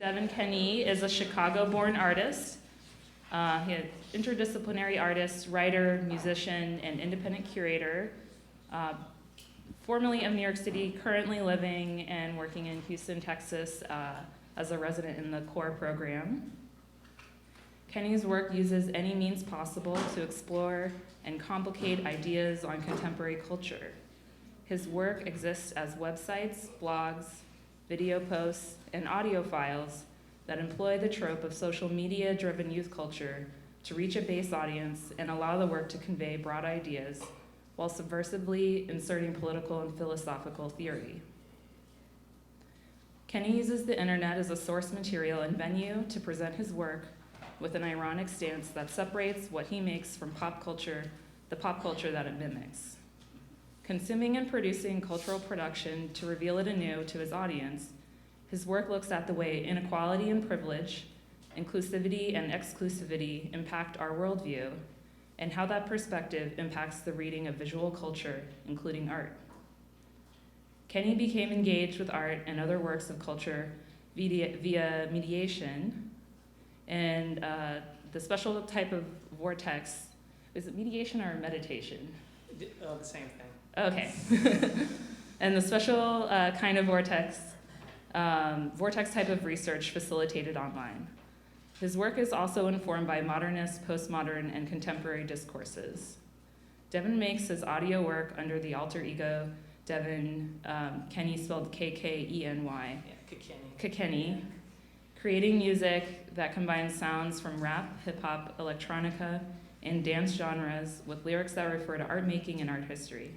Devin Kenny is a Chicago-born artist. He is interdisciplinary artist, writer, musician, and independent curator. Formerly of New York City, currently living and working in Houston, Texas as a resident in the core program. Kenny's work uses any means possible to explore and complicate ideas on contemporary culture. His work exists as websites, blogs, video posts, and audio files that employ the trope of social media-driven youth culture to reach a base audience and allow the work to convey broad ideas while subversively inserting political and philosophical theory. Kenny uses the internet as a source material and venue to present his work with an ironic stance that separates what he makes from pop culture, the pop culture that it mimics. Consuming and producing cultural production to reveal it anew to his audience, his work looks at the way inequality and privilege, inclusivity and exclusivity impact our worldview, and how that perspective impacts the reading of visual culture, including art. Kenny became engaged with art and other works of culture via mediation, and the special type of vortex, is it mediation or meditation? The same thing. Okay. And the special kind of vortex type of research facilitated online. His work is also informed by modernist, postmodern, and contemporary discourses. Devin makes his audio work under the alter ego Devin, Kenny spelled K-K-E-N-Y. Yeah, Kenny, creating music that combines sounds from rap, hip-hop, electronica, and dance genres with lyrics that refer to art making and art history.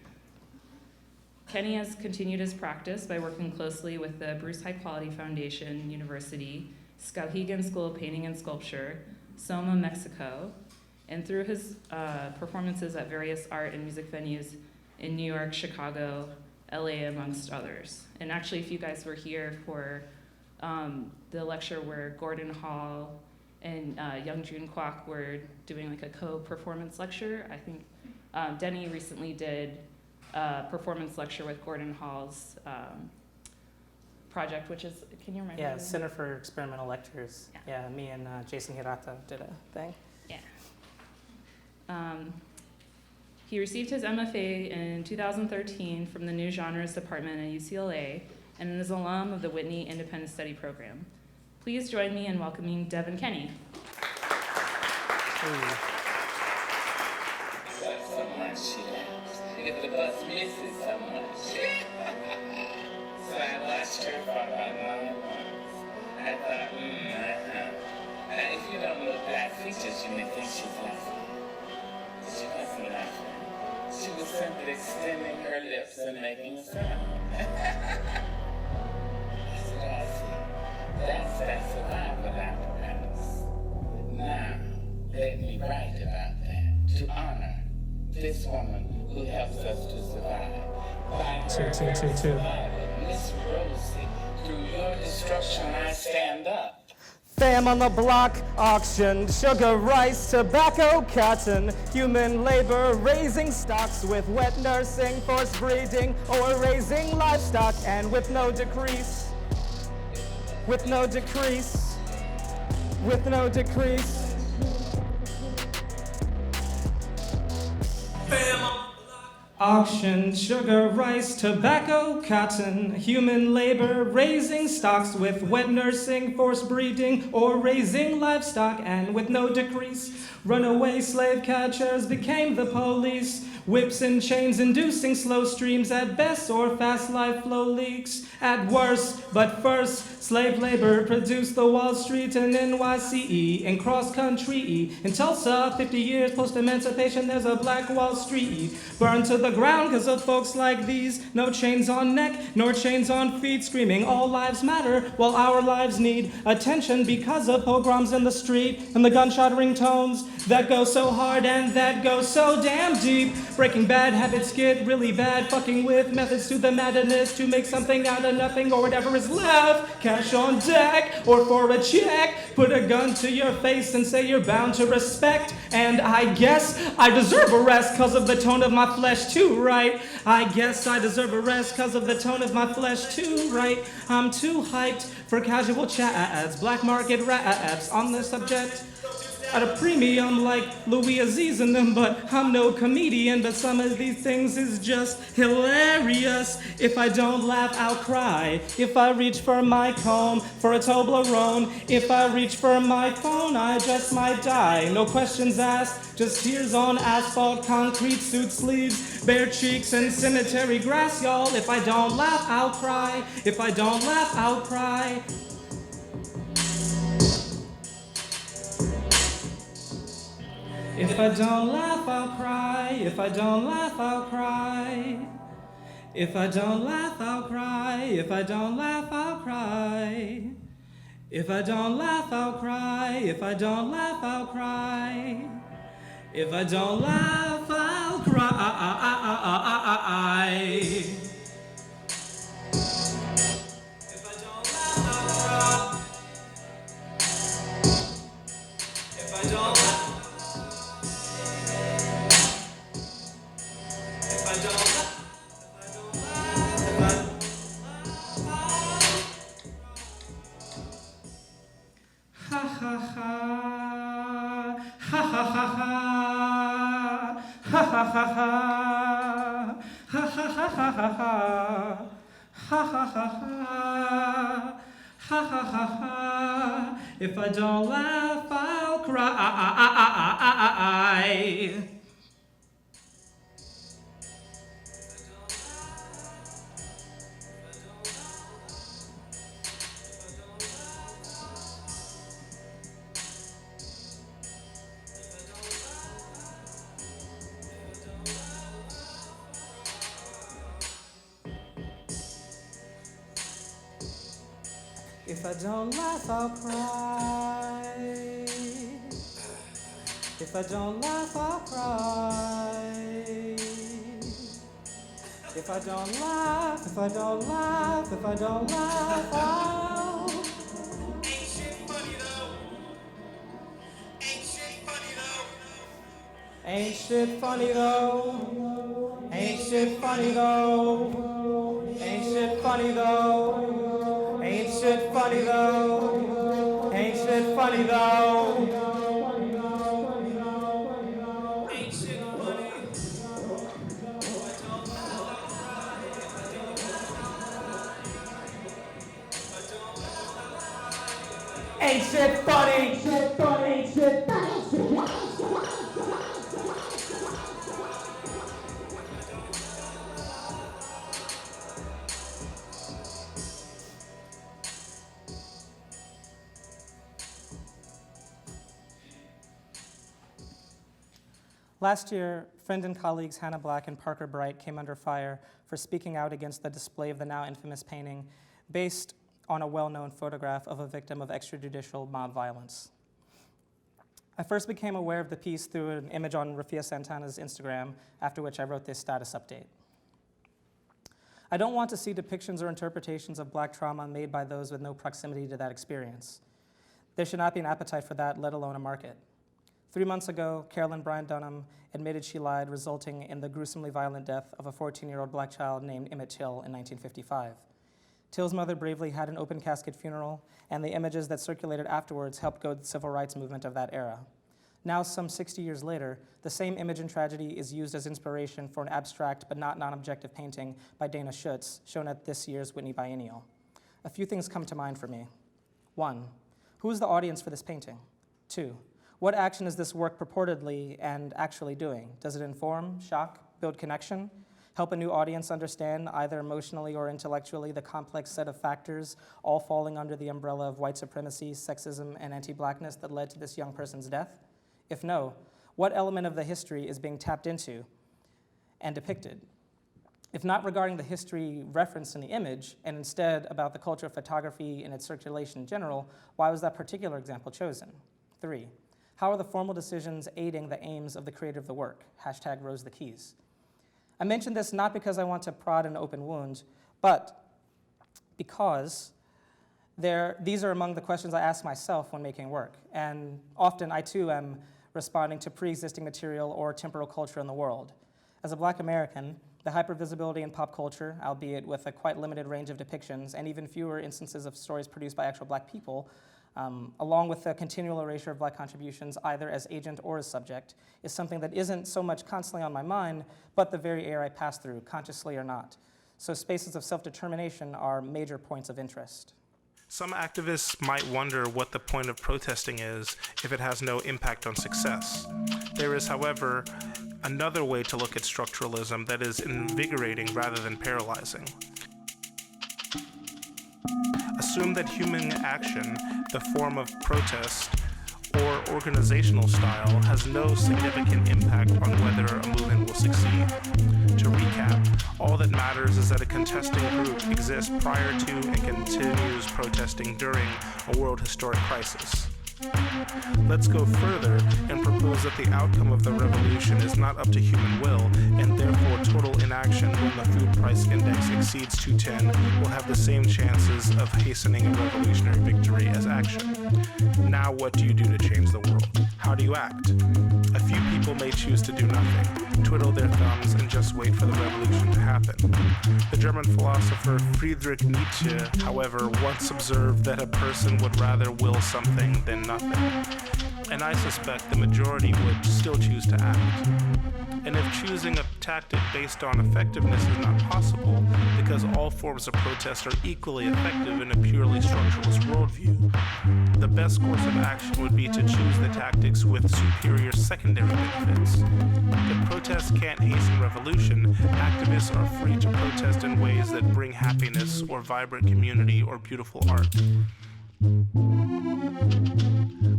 Kenny has continued his practice by working closely with the Bruce High Quality Foundation University, Skowhegan School of Painting and Sculpture, SOMA Mexico, and through his performances at various art and music venues in New York, Chicago, LA, amongst others. And actually, if you guys were here for the lecture where Gordon Hall and Young Jun Kwok were doing like a co-performance lecture, I think Denny recently did a performance lecture with Gordon Hall's project, which is, can you remember? Yeah, Center for Experimental Lectures. Yeah, me and Jason Hirata did a thing. Yeah. He received his MFA in 2013 from the New Genres Department at UCLA and is an alum of the Whitney Independent Study Program. Please join me in welcoming Devin Kenny. If the bus misses someone, so I watched her for about 9 months. I thought, Now, if you don't look at features, you may think she's laughing. She wasn't laughing. She was simply extending her lips and making a sound. That's what I see. That's that survival apparatus. Now, let me write about that to honor this woman who helps us to survive. By her survival, Miss Rosie, through your destruction I stand up. Fam on the block, auctioned sugar, rice, tobacco, cotton, human labor, raising stocks with wet nursing, forced breeding, or raising livestock, and with no decrease, with no decrease, with no decrease. Auction, sugar, rice, tobacco, cotton, human labor, raising stocks with wet nursing, forced breeding, or raising livestock, and with no decrease. Runaway slave catchers became the police, whips and chains inducing slow streams at best, or fast life flow leaks at worst. But first, slave labor produced the Wall Street and NYCE and cross-country. In Tulsa, 50 years post-emancipation, there's a black Wall Street. Burned to the ground because of folks like these. No chains on neck, nor chains on feet, screaming all lives matter while our lives need attention because of pogroms in the street and the gunshot ringtones that go so hard and that go so damn deep. Breaking bad habits get really bad, fucking with methods to the madness to make something out of nothing or whatever is left. Cash on deck or for a check, put a gun to your face and say you're bound to respect. And I guess I deserve arrest cause of the tone of my flesh too right. I guess I deserve a rest cause of the tone of my flesh too right. I'm too hyped for casual chats, black market raps on the subject at a premium like Louis Aziz in them, but I'm no comedian, but some of these things is just hilarious. If I don't laugh, I'll cry. If I reach for my comb for a Toblerone, if I reach for my phone, I just might die. No questions asked, just tears on asphalt, concrete suit sleeves, bare cheeks and cemetery grass, y'all. If I don't laugh, I'll cry. If I don't laugh, I'll cry. If I don't laugh, I'll cry. If I don't laugh, I'll cry. If I don't laugh, I'll cry. If I don't laugh, I'll cry. If I don't laugh, I'll cry. If I don't laugh, I'll cry. If I don't laugh, I'll cry. If I don't laugh, I'll cry. If I don't laugh, I'll cry. If I don't laugh, I'll cry. If I don't laugh, if I don't laugh, if I don't laugh, I'll... Ain't shit funny though. Ain't shit funny though. Ain't shit funny though. Ain't shit funny though. Ain't shit funny though. Ain't shit funny though. Ain't shit funny though. Ain't shit funny. Ain't shit funny. Shit funny. Shit funny. Last year, friend and colleagues Hannah Black and Parker Bright came under fire for speaking out against the display of the now infamous painting based on a well-known photograph of a victim of extrajudicial mob violence. I first became aware of the piece through an image on Rafia Santana's Instagram, after which I wrote this status update. I don't want to see depictions or interpretations of Black trauma made by those with no proximity to that experience. There should not be an appetite for that, let alone a market. 3 months ago, Carolyn Bryant Dunham admitted she lied, resulting in the gruesomely violent death of a 14-year-old Black child named Emmett Till in 1955. Till's mother bravely had an open casket funeral, and the images that circulated afterwards helped goad the civil rights movement of that era. Now, some 60 years later, the same image and tragedy is used as inspiration for an abstract but not non-objective painting by Dana Schutz, shown at this year's Whitney Biennial. A few things come to mind for me. 1, who is the audience for this painting? 2, what action is this work purportedly and actually doing? Does it inform, shock, build connection, help a new audience understand, either emotionally or intellectually, the complex set of factors all falling under the umbrella of white supremacy, sexism, and anti-Blackness that led to this young person's death? If no, what element of the history is being tapped into and depicted? If not regarding the history referenced in the image, and instead about the culture of photography and its circulation in general, why was that particular example chosen? 3, how are the formal decisions aiding the aims of the creator of the work? #RoseTheKeys. I mention this not because I want to prod an open wound, but because these are among the questions I ask myself when making work, and often I too am responding to pre-existing material or temporal culture in the world. As a Black American, the hypervisibility in pop culture, albeit with a quite limited range of depictions and even fewer instances of stories produced by actual Black people, along with the continual erasure of Black contributions either as agent or as subject, is something that isn't so much constantly on my mind, but the very air I pass through, consciously or not. So spaces of self-determination are major points of interest. Some activists might wonder what the point of protesting is if it has no impact on success. There is, however, another way to look at structuralism that is invigorating rather than paralyzing. Assume that human action, the form of protest, or organizational style has no significant impact on whether a movement will succeed. To recap, all that matters is that a contesting group exists prior to and continues protesting during a world historic crisis. Let's go further and propose that the outcome of the revolution is not up to human will, and therefore total inaction when the food price index exceeds 210 will have the same chances of hastening a revolutionary victory as action. Now what do you do to change the world? How do you act? A few people may choose to do nothing, twiddle their thumbs, and just wait for the revolution to happen. The German philosopher Friedrich Nietzsche, however, once observed that a person would rather will something than nothing. And I suspect the majority would still choose to act. And if choosing a tactic based on effectiveness is not possible, because all forms of protest are equally effective in a purely structuralist worldview, the best course of action would be to choose the tactics with superior secondary benefits. If protests can't hasten revolution, activists are free to protest in ways that bring happiness or vibrant community or beautiful art.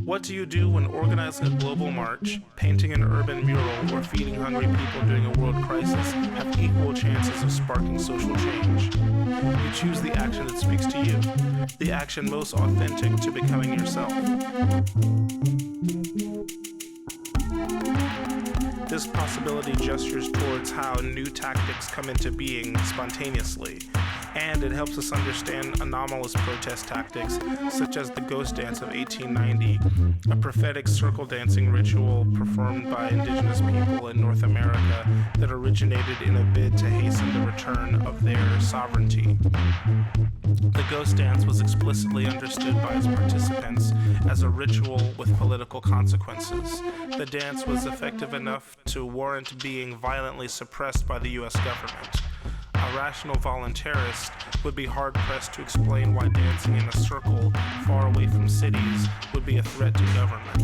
What do you do when organizing a global march, painting an urban mural, or feeding hungry people during a world crisis have equal chances of sparking social change? You choose the action that speaks to you, the action most authentic to becoming yourself. This possibility gestures towards how new tactics come into being spontaneously, and it helps us understand anomalous protest tactics such as the ghost dance of 1890, a prophetic circle dancing ritual performed by indigenous people in North America that originated in a bid to hasten the return of their sovereignty. The ghost dance was explicitly understood by its participants as a ritual with political consequences. The dance was effective enough to warrant being violently suppressed by the U.S. government. A rational voluntarist would be hard-pressed to explain why dancing in a circle far away from cities would be a threat to government.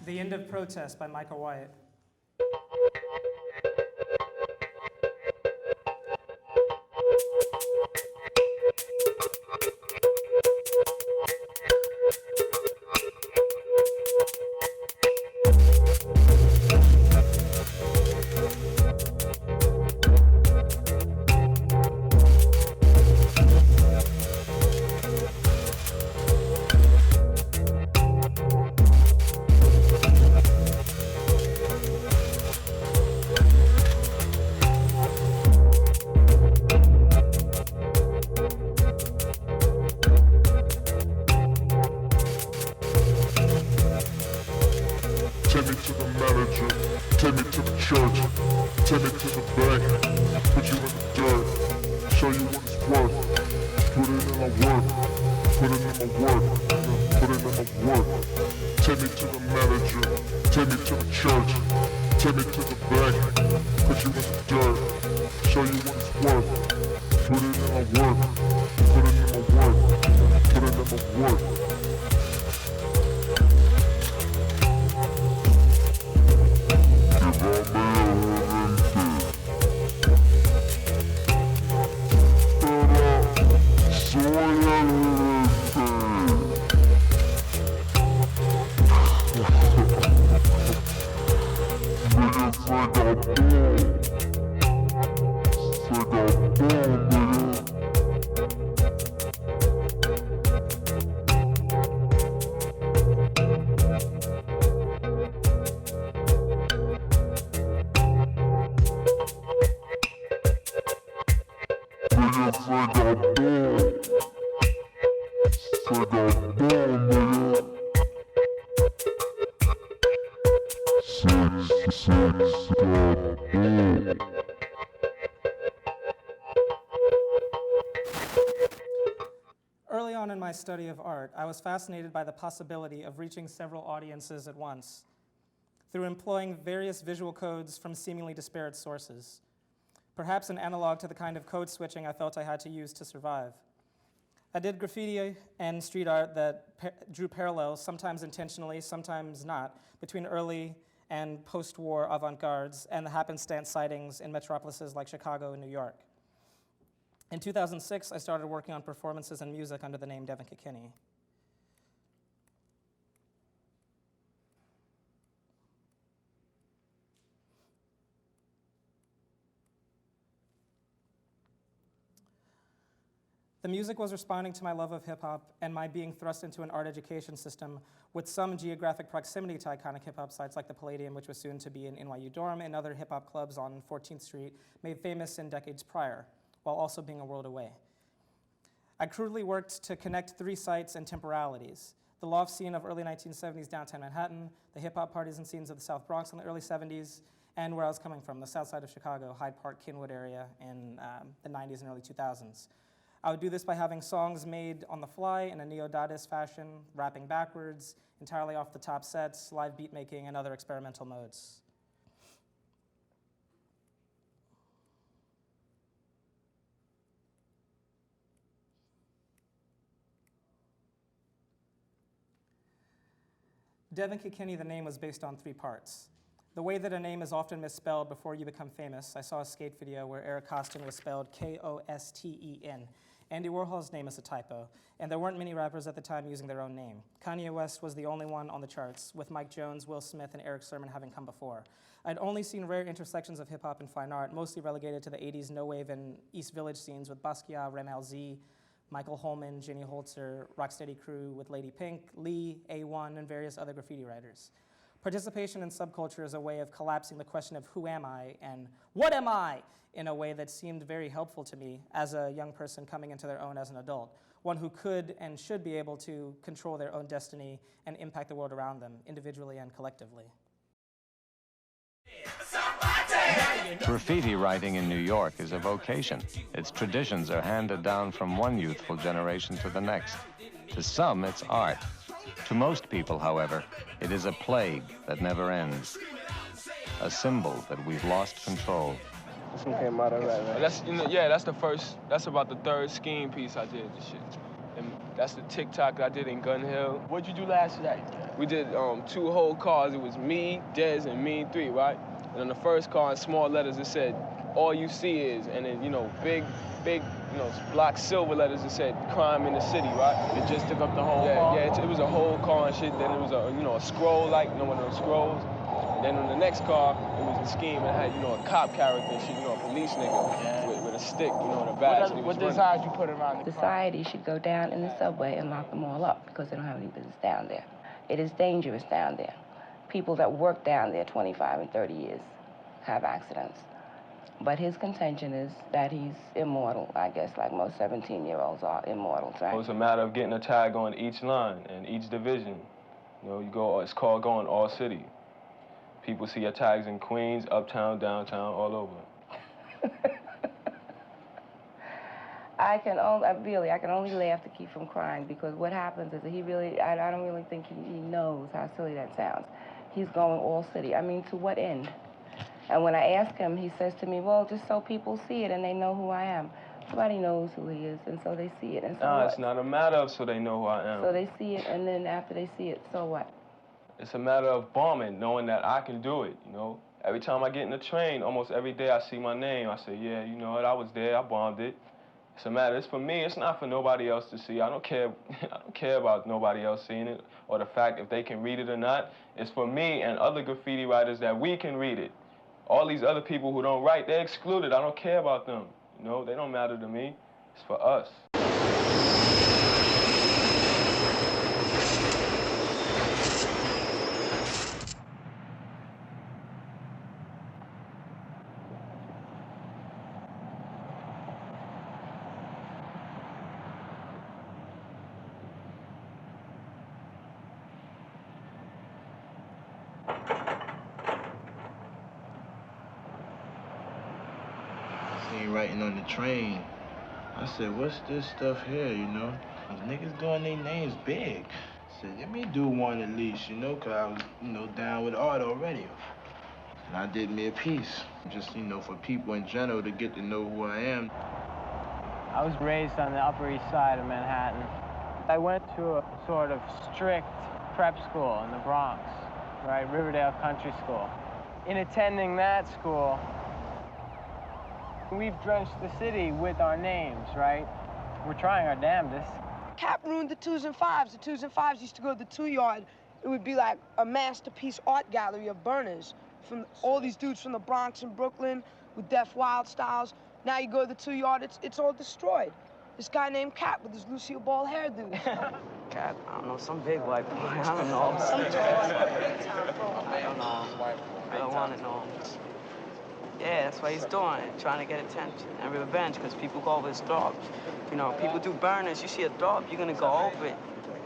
The End of Protest by Michael Wyatt. Early on in my study of art, I was fascinated by the possibility of reaching several audiences at once through employing various visual codes from seemingly disparate sources, perhaps an analog to the kind of code switching I felt I had to use to survive. I did graffiti and street art that drew parallels, sometimes intentionally, sometimes not, between early and post-war avant-gardes and the happenstance sightings in metropolises like Chicago and New York. In 2006, I started working on performances and music under the name Devin. The music was responding to my love of hip-hop and my being thrust into an art education system with some geographic proximity to iconic hip-hop sites like the Palladium, which was soon to be an NYU dorm, and other hip-hop clubs on 14th Street made famous in decades prior, while also being a world away. I crudely worked to connect three sites and temporalities: the loft scene of early 1970s downtown Manhattan, the hip-hop parties and scenes of the South Bronx in the early 70s, and where I was coming from, the south side of Chicago, Hyde Park, Kenwood area in the 90s and early 2000s. I would do this by having songs made on the fly in a neo-Dadaist fashion, rapping backwards, entirely off the top sets, live beat making, and other experimental modes. Devin, the name was based on three parts. The way that a name is often misspelled before you become famous. I saw a skate video where Eric Koston was spelled Kosten. Andy Warhol's name is a typo, and there weren't many rappers at the time using their own name. Kanye West was the only one on the charts, with Mike Jones, Will Smith, and Eric Sermon having come before. I'd only seen rare intersections of hip-hop and fine art, mostly relegated to the 80s no-wave and East Village scenes with Basquiat, Rem LZ, Michael Holman, Jenny Holzer, Rocksteady Crew with Lady Pink, Lee, A1, and various other graffiti writers. Participation in subculture is a way of collapsing the question of who am I and what am I in a way that seemed very helpful to me as a young person coming into their own as an adult, one who could and should be able to control their own destiny and impact the world around them, individually and collectively. Graffiti writing in New York is a vocation. Its traditions are handed down from one youthful generation to the next. To some, it's art. To most people, however, it is a plague that never ends. A symbol that we've lost control. That's, that's the first, that's about the third scheme piece I did, this shit. And that's the TikTok that I did in Gun Hill. What'd you do last night? We did 2 whole cars. It was me, Dez, and Mean 3, right? And on the first car, in small letters, it said, all you see is, and then, big, block silver letters, it said, crime in the city, right? It just took up the whole car? Yeah, it was a whole car and shit. Then it was a scroll, like, one of those scrolls. And then on the next car, it was a scheme. It had, a cop character and shit, a police nigga with a stick, and a badge. What designs you put around the car? Society should go down in the subway and lock them all up because they don't have any business down there. It is dangerous down there. People that work down there 25 and 30 years have accidents. But his contention is that he's immortal, I guess, like most 17-year-olds are immortals, right? Well, it's a matter of getting a tag on each line and each division. It's called going all city. People see your tags in Queens, uptown, downtown, all over. I can only laugh to keep from crying because what happens is that I don't really think he knows how silly that sounds. He's going all city. I mean, to what end? And when I ask him, he says to me, well, just so people see it and they know who I am. Nobody knows who he is, and so they see it, and so what? It's not a matter of so they know who I am. So they see it, and then after they see it, so what? It's a matter of bombing, knowing that I can do it, Every time I get in the train, almost every day I see my name. I say, yeah, you know what, I was there, I bombed it. It's a matter, it's for me, it's not for nobody else to see. I don't care about nobody else seeing it, or the fact if they can read it or not. It's for me and other graffiti writers that we can read it. All these other people who don't write, they're excluded. I don't care about them. They don't matter to me. It's for us. seen writing on the train. I said, what's this stuff here, you know? Those niggas doing their names big. I said, let me do one at least, you know, because I was, you know, down with art already. And I did me a piece, just, you know, for people in general to get to know who I am. I was raised on the Upper East Side of Manhattan. I went to a sort of strict prep school in the Bronx, right, Riverdale Country School. In attending that school, we've drenched the city with our names, right? We're trying our damnedest. Cap ruined the 2s and 5s. The 2s and 5s used to go to the 2-yard. It would be like a masterpiece art gallery of burners from all these dudes from the Bronx and Brooklyn with deaf wild styles. Now you go to the 2-yard, it's all destroyed. This guy named Cap with his Lucille Ball hairdo. Cap, I don't know, some big white boy, I don't know. Some tall, I don't know. I don't want to know. Yeah, that's what he's doing, trying to get attention and revenge, because people go over his throats. You know, people do burners, you see a throat, you're gonna go over it.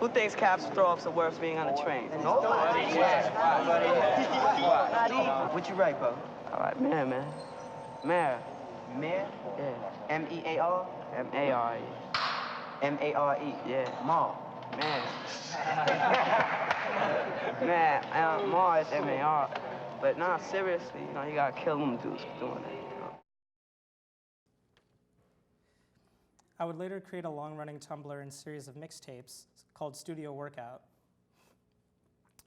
Who thinks Cap's throats are worth being on a train? Nobody. Not even. What you write, bro? All right, Mayor, man. Mayor. Mayor? Yeah. M-E-A-R? M-A-R-E. M-A-R-E, yeah. Ma. Man. Man, Ma is M-A-R. But nah, seriously, you know, you gotta kill them dudes for doing that, you know. I would later create a long-running Tumblr and series of mixtapes called Studio Workout,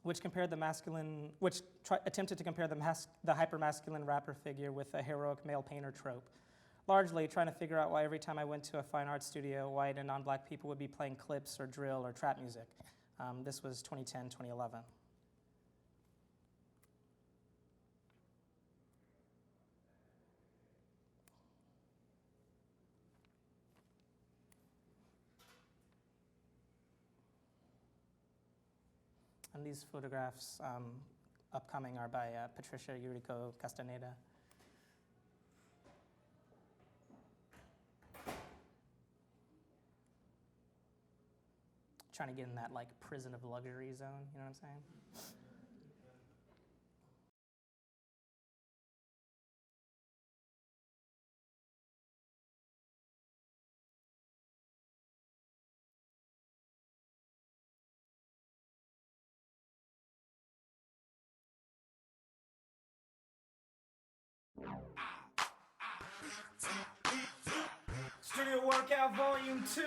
which compared the masculine, attempted to compare the hyper-masculine rapper figure with a heroic male painter trope, largely trying to figure out why every time I went to a fine art studio, white and non-black people would be playing clips or drill or trap music. This was 2010, 2011. And these photographs upcoming are by Patricia Yuriko Castaneda. Trying to get in that like prison of luxury zone, you know what I'm saying? Studio Workout Volume 2,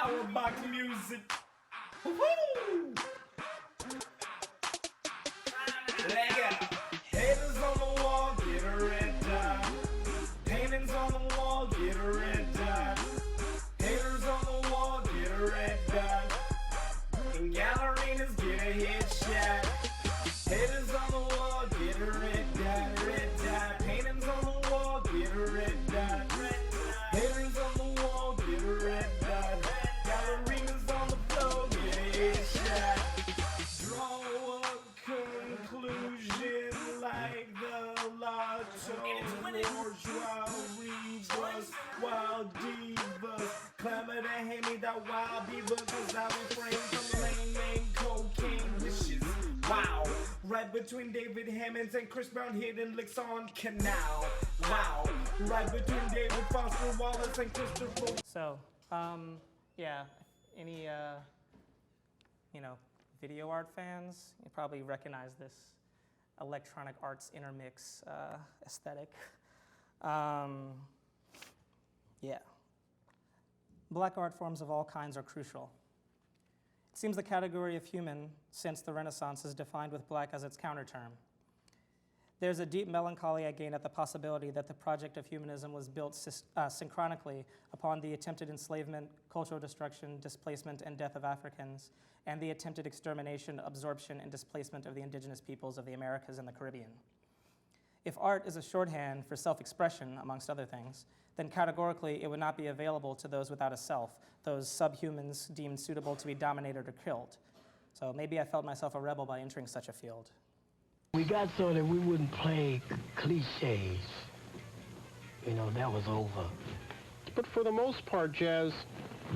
Our Box Music. Woo-hoo! Leg out. Haters on the wall, get a red dot. Paintings on the wall, get a red dot. Haters on the wall, get a red dot. In gallerinas, get a headshot. Haters on the wall, get a red dot, red dot. Paintings on the wall, get a red dot, red dot. Haters on the wall, get a red dot. Gallerinas on the floor, get a headshot. Draw a conclusion like the lotto. Wild rebus, wild divas. Clamor to hand me that wild beaver, cause I refrain from lame cocaine wishes. Wow, right between David Hammonds and Chris Brown, hidden licks on Canal. Wow, right between David Foster Wallace and Christopher. So, yeah, any, video art fans, you probably recognize this electronic arts intermix aesthetic. Yeah. Black art forms of all kinds are crucial. It seems the category of human since the Renaissance is defined with black as its counterterm. There's a deep melancholy I gain at the possibility that the project of humanism was built synchronically upon the attempted enslavement, cultural destruction, displacement, and death of Africans, and the attempted extermination, absorption, and displacement of the indigenous peoples of the Americas and the Caribbean. If art is a shorthand for self-expression, amongst other things, then categorically it would not be available to those without a self, those subhumans deemed suitable to be dominated or killed. So maybe I felt myself a rebel by entering such a field. We got so that we wouldn't play cliches. You know, that was over. But for the most part, jazz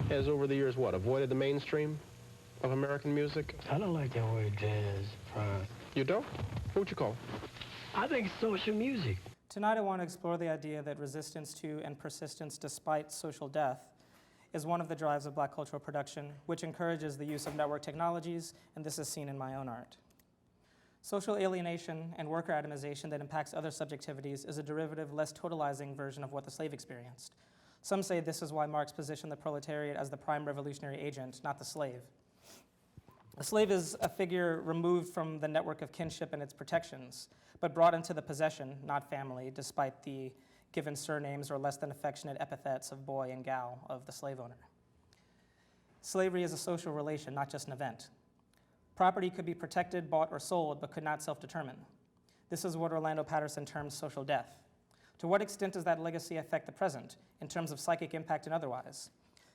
has over the years, what, avoided the mainstream of American music? I don't like that word jazz, Brian. You don't? What would you call it? I think it's social music. Tonight I want to explore the idea that resistance to and persistence despite social death is one of the drives of Black cultural production, which encourages the use of network technologies, and this is seen in my own art. Social alienation and worker atomization that impacts other subjectivities is a derivative, less totalizing version of what the slave experienced. Some say this is why Marx positioned the proletariat as the prime revolutionary agent, not the slave. A slave is a figure removed from the network of kinship and its protections, but brought into the possession, not family, despite the given surnames or less than affectionate epithets of boy and gal of the slave owner. Slavery is a social relation, not just an event. Property could be protected, bought, or sold, but could not self-determine. This is what Orlando Patterson terms social death. To what extent does that legacy affect the present, in terms of psychic impact and otherwise?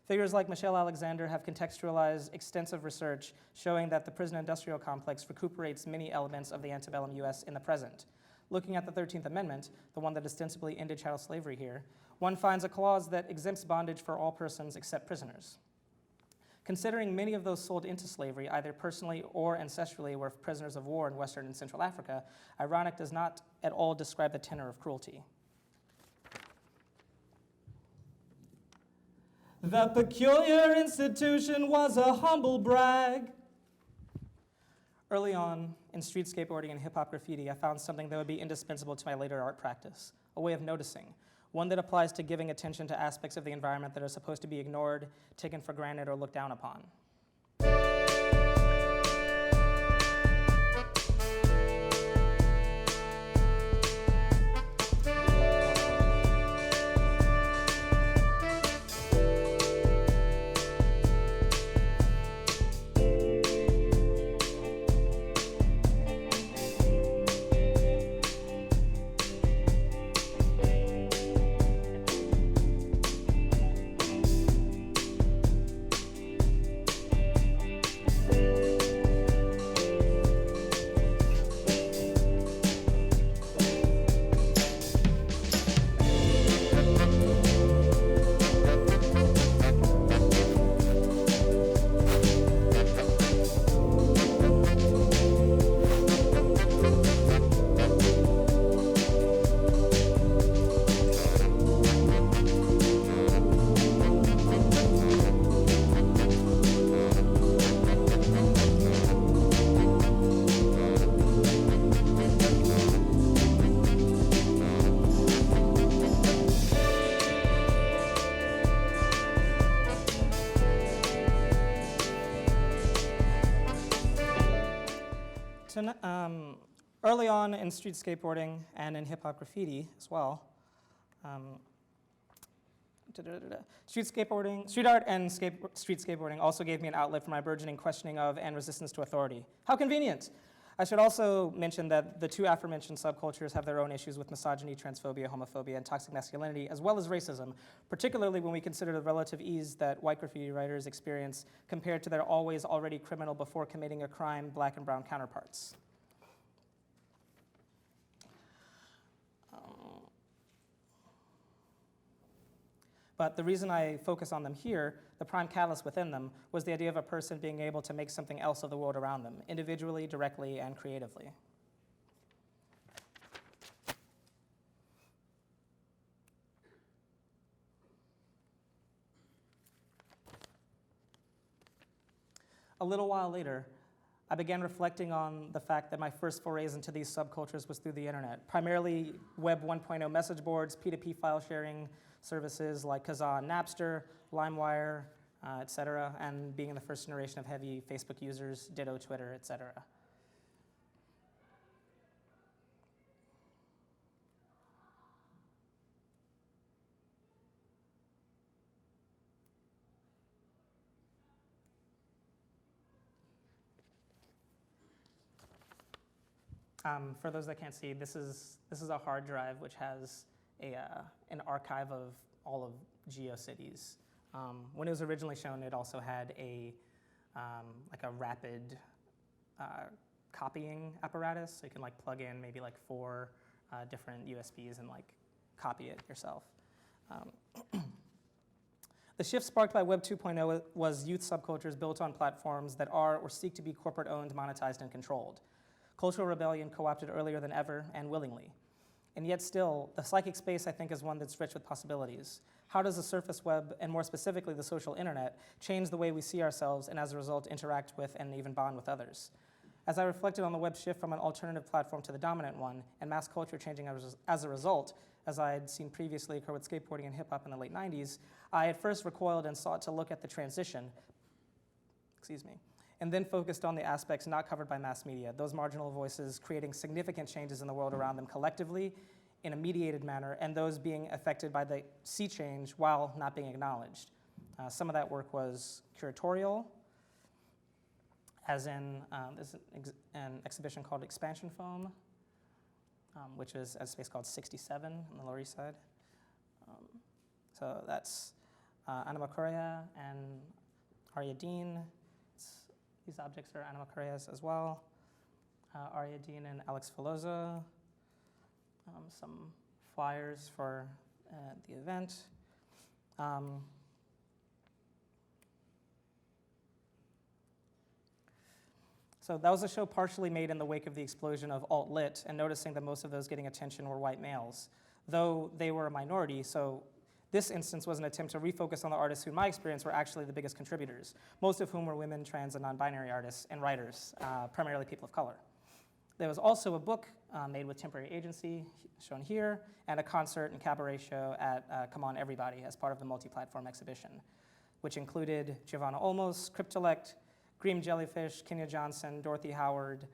Figures like Michelle Alexander have contextualized extensive research showing that the prison industrial complex recuperates many elements of the antebellum US in the present. Looking at the 13th Amendment, the one that ostensibly ended chattel slavery here, one finds a clause that exempts bondage for all persons except prisoners. Considering many of those sold into slavery, either personally or ancestrally, were prisoners of war in Western and Central Africa, ironic does not at all describe the tenor of cruelty. The peculiar institution was a humble brag. Early on, in street skateboarding and hip-hop graffiti, I found something that would be indispensable to my later art practice, a way of noticing, one that applies to giving attention to aspects of the environment that are supposed to be ignored, taken for granted, or looked down upon. Early on in street skateboarding and in hip-hop graffiti as well, street art and street skateboarding also gave me an outlet for my burgeoning questioning of and resistance to authority. How convenient! I should also mention that the two aforementioned subcultures have their own issues with misogyny, transphobia, homophobia, and toxic masculinity, as well as racism, particularly when we consider the relative ease that white graffiti writers experience compared to their already criminal before committing a crime Black and brown counterparts. But the reason I focus on them here, the prime catalyst within them, was the idea of a person being able to make something else of the world around them, individually, directly, and creatively. A little while later, I began reflecting on the fact that my first forays into these subcultures was through the internet, primarily Web 1.0 message boards, P2P file sharing services like Kazaa and Napster, LimeWire, et cetera, and being in the first generation of heavy Facebook users, ditto Twitter, et cetera. For those that can't see, this is a hard drive which has an archive of all of GeoCities. When it was originally shown, it also had like a rapid copying apparatus, so you can plug in maybe 4 different USBs and copy it yourself. The shift sparked by Web 2.0 was youth subcultures built on platforms that are or seek to be corporate-owned, monetized, and controlled. Cultural rebellion co-opted earlier than ever and willingly. And yet still, the psychic space, I think, is one that's rich with possibilities. How does the surface web, and more specifically the social internet, change the way we see ourselves and as a result interact with and even bond with others? As I reflected on the web's shift from an alternative platform to the dominant one, and mass culture changing as a result, as I had seen previously occur with skateboarding and hip hop in the late 90s, I at first recoiled and sought to look at the transition, and then focused on the aspects not covered by mass media, those marginal voices creating significant changes in the world around them collectively in a mediated manner, and those being affected by the sea change while not being acknowledged. Some of that work was curatorial, as in there's an exhibition called Expansion Foam, which is at a space called 67 on the Lower East Side. So that's Anima Correa and Arya Dean. These objects are Anima Correa's as well. Arya Dean and Alex Filosa. Some flyers for the event. So that was a show partially made in the wake of the explosion of alt-lit, and noticing that most of those getting attention were white males, though they were a minority. So this instance was an attempt to refocus on the artists who, in my experience, were actually the biggest contributors, most of whom were women, trans, and non-binary artists and writers, primarily people of color. There was also a book made with Temporary Agency, shown here, and a concert and cabaret show at Come On Everybody as part of the multi-platform exhibition, which included Giovanna Olmos, Cryptolect, Green Jellyfish, Kenya Johnson, Dorothy Howard,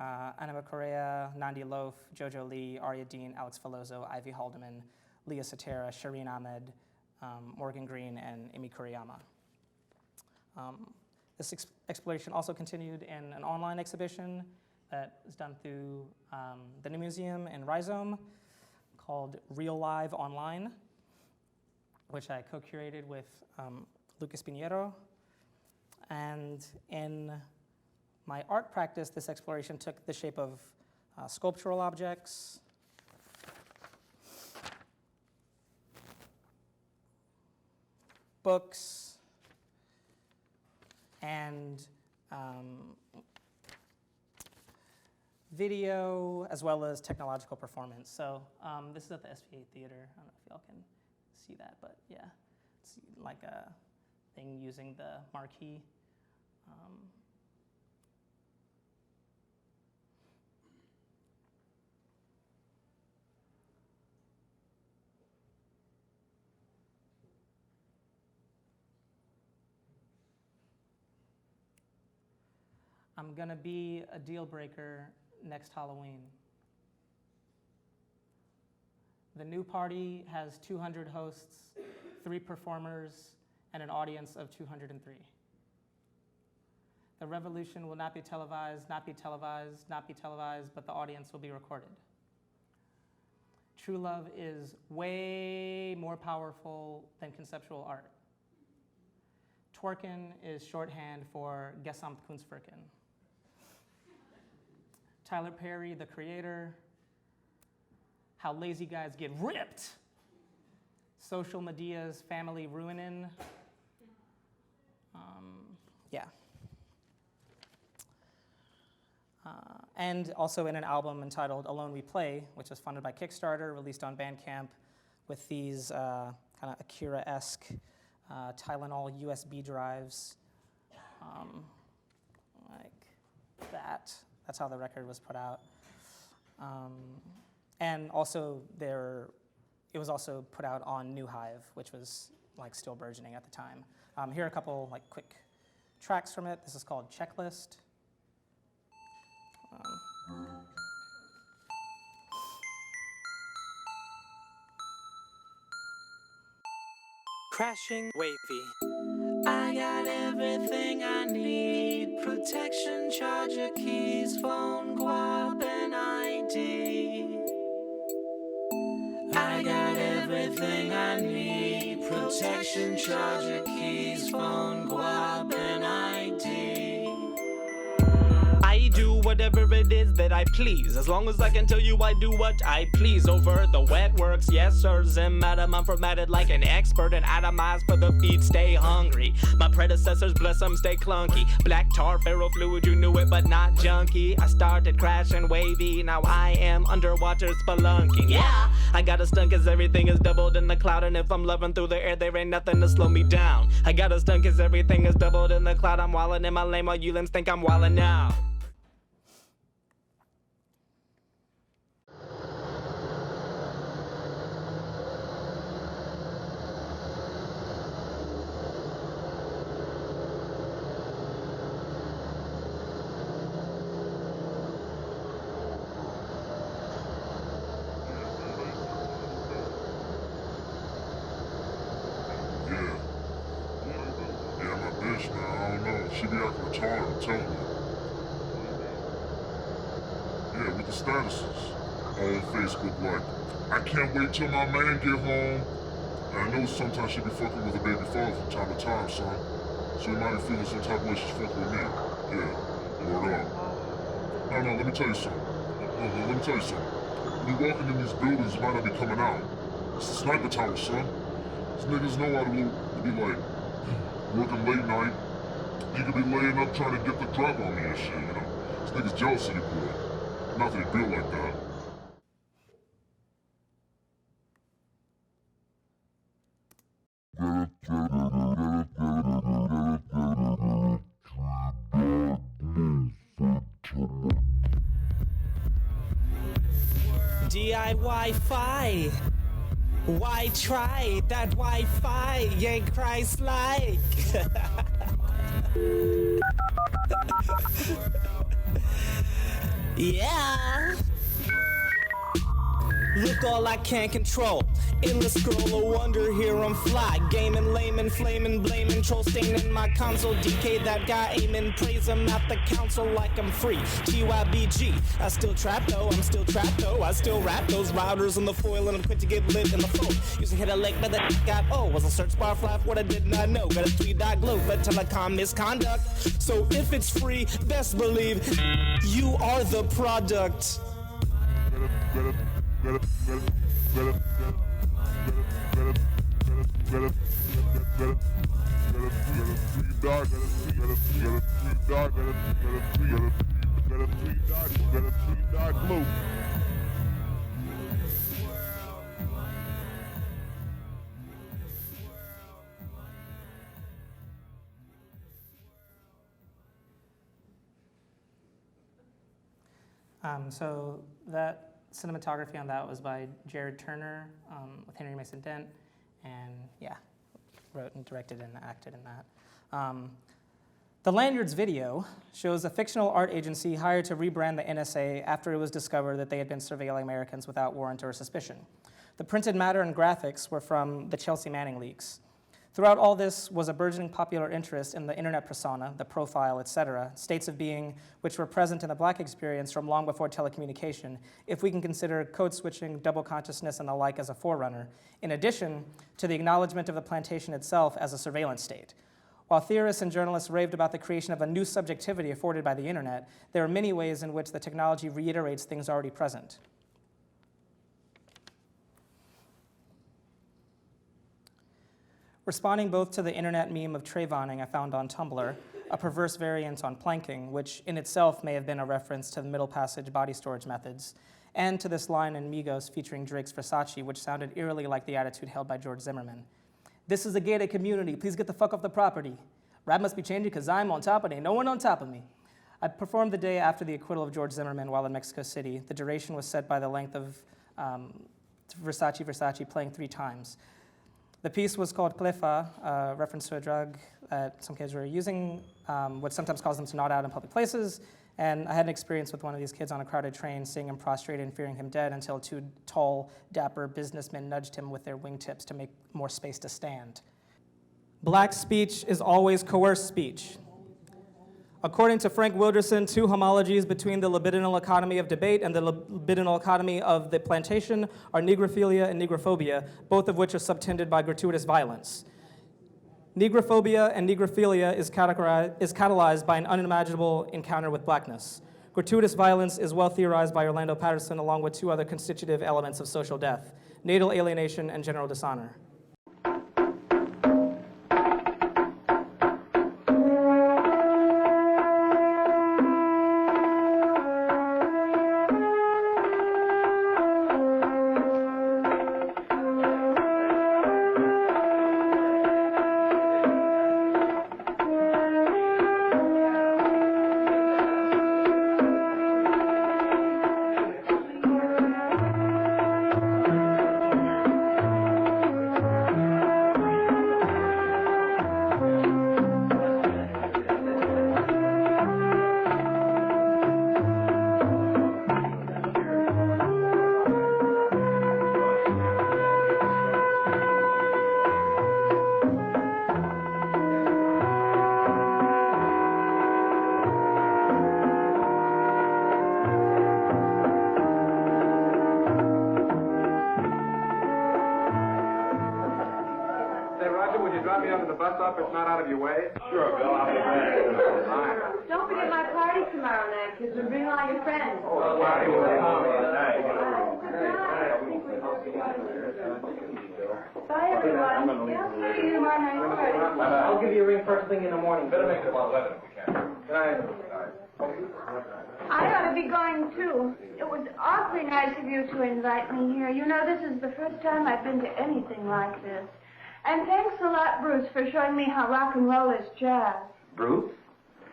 Anima Correa, Nandi Loaf, Jojo Lee, Arya Dean, Alex Filoso, Ivy Haldeman, Leah Satera, Shireen Ahmed, Morgan Green, and Imi Kuriyama. This exploration also continued in an online exhibition that is done through the New Museum in Rhizome called Real Live Online, which I co-curated with Lucas Pinheiro. And in my art practice, this exploration took the shape of sculptural objects, books, and video, as well as technological performance. So this is at the SPA Theater. I don't know if y'all can see that, but yeah, it's like a thing using the marquee. I'm gonna be a deal breaker next Halloween. The new party has 200 hosts, 3 performers, and an audience of 203. The revolution will not be televised, not be televised, not be televised, but the audience will be recorded. True love is way more powerful than conceptual art. Twerken is shorthand for Gesamt Kunstwerken. Tyler Perry, the creator, how lazy guys get ripped. Social Medea's family ruinin'. Yeah. And also in an album entitled Alone We Play, which was funded by Kickstarter, released on Bandcamp, with these kind of Akira-esque Tylenol USB drives, like that. That's how the record was put out. And also it was also put out on New Hive, which was like still burgeoning at the time. Here are a couple like quick tracks from it. This is called Checklist. Crashing wavy. I got everything I need. Protection, charger, keys, phone, guap, and ID. I got everything I need. Protection, charger, keys, phone, guap, and ID. I do whatever it is that I please. As long as I can tell you I do what I please over the wet works. Yes, sir, Zim, madam, I'm formatted like an expert and atomized for the feet stay hungry. My predecessors, bless them, stay clunky. Black tar, ferro fluid, you knew it, but not junky. I started crashing wavy, now I am underwater spelunking. Yeah, I got a stunt cause everything is doubled in the cloud, and if I'm loving through the air, there ain't nothing to slow me down. I got a stunt cause everything is doubled in the cloud. I'm wildin' in my lane while you limbs think I'm wildin' now. She be acting retarded, I'm telling you. Yeah, with the statuses on Facebook, like, I can't wait till my man get home. And I know sometimes she be fucking with her baby father from time to time, son. So you might be feeling some type of way she's fucking with me. Yeah, word up. No, let me tell you something. Let me tell you something. When you walking in these buildings, you might not be coming out. It's the sniper tower, son. These niggas know how to be like, working late night. You could be laying up trying to get the drop on me and shit, you know? This nigga's jealous of you, boy. Not that he built like that. DIY-fi. Why try that Wi-Fi? Ain't Christ-like. Yeah. Look, all I can't control. Endless scroll of wonder, here I'm fly. Gaming, layman, flaming, blaming, troll staining my console. DK that guy aiming, praise him at the council like I'm free. TYBG, I still trap though, I'm still trapped though. I still rap those routers in the foil and I'm quick to get lit in the phone. Using hit a leg, but that got was a search bar flap, what I did not know. Got a tweet.globe, but telecom misconduct. So if it's free, best believe you are the product. So that cinematography on that was by Jared Turner with Henry Mason Dent, and yeah, wrote and directed and acted in that. The Lanyards video shows a fictional art agency hired to rebrand the NSA after it was discovered that they had been surveilling Americans without warrant or suspicion. The printed matter and graphics were from the Chelsea Manning leaks. Throughout all this was a burgeoning popular interest in the internet persona, the profile, etc., states of being which were present in the Black experience from long before telecommunication, if we can consider code switching, double consciousness, and the like as a forerunner, in addition to the acknowledgement of the plantation itself as a surveillance state. While theorists and journalists raved about the creation of a new subjectivity afforded by the internet, there are many ways in which the technology reiterates things already present. Responding both to the internet meme of Trayvoning I found on Tumblr, a perverse variant on planking, which in itself may have been a reference to the middle passage body storage methods, and to this line in Migos featuring Drake's Versace, which sounded eerily like the attitude held by George Zimmerman. This is a gated community, please get the fuck off the property. Rap must be changing because I'm on top of it, ain't no one on top of me. I performed the day after the acquittal of George Zimmerman while in Mexico City. The duration was set by the length of Versace playing 3 times. The piece was called Clefa, reference to a drug that some kids were using, which sometimes caused them to nod out in public places. And I had an experience with one of these kids on a crowded train, seeing him prostrated and fearing him dead until 2 tall, dapper businessmen nudged him with their wingtips to make more space to stand. Black speech is always coerced speech. According to Frank Wilderson, 2 homologies between the libidinal economy of debate and the libidinal economy of the plantation are negrophilia and negrophobia, both of which are subtended by gratuitous violence. Negrophobia and negrophilia is catalyzed by an unimaginable encounter with blackness. Gratuitous violence is well theorized by Orlando Patterson, along with two other constitutive elements of social death: natal alienation and general dishonor. It's not out of your way? Sure, Bill. I'll be there. Don't forget my party tomorrow night, kids, and bring all your friends. Oh, the party will Bye, everyone. I'll see you tomorrow night. I'll give you a ring first thing in the morning. Better make it about 11 if we can. Good night. I ought to be going, too. It was awfully nice of you to invite me here. You know, this is the first time I've been to anything like this. And thanks a lot, Bruce, for showing me how rock and roll is jazz. Bruce?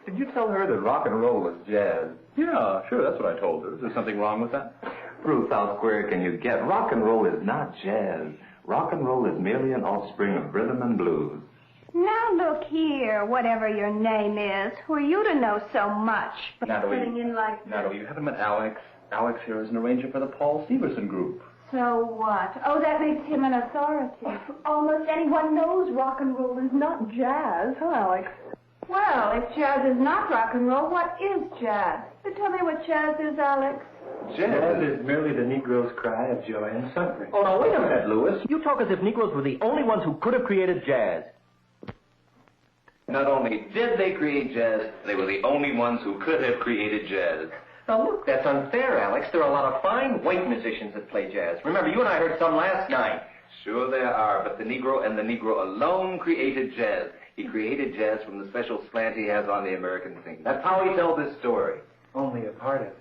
Did you tell her that rock and roll is jazz? Yeah, sure, that's what I told her. Is there something wrong with that? Bruce, how square can you get? Rock and roll is not jazz. Rock and roll is merely an offspring of rhythm and blues. Now look here, whatever your name is, who are you to know so much? But Natalie, putting in like Natalie, you haven't met Alex. Alex here is an arranger for the Paul Severson group. So what? Oh, that makes him an authority. Almost anyone knows rock and roll is not jazz, huh, Alex? Well, if jazz is not rock and roll, what is jazz? So tell me what jazz is, Alex. Jazz is merely the Negro's cry of joy and suffering. Oh, now, wait a minute, Louis. You talk as if Negroes were the only ones who could have created jazz. Not only did they create jazz, they were the only ones who could have created jazz. Now, look, that's unfair, Alex. There are a lot of fine white musicians that play jazz. Remember, you and I heard some last night. Sure there are, but the Negro and the Negro alone created jazz. He created jazz from the special slant he has on the American scene. That's how he tells this story. Only a part of it.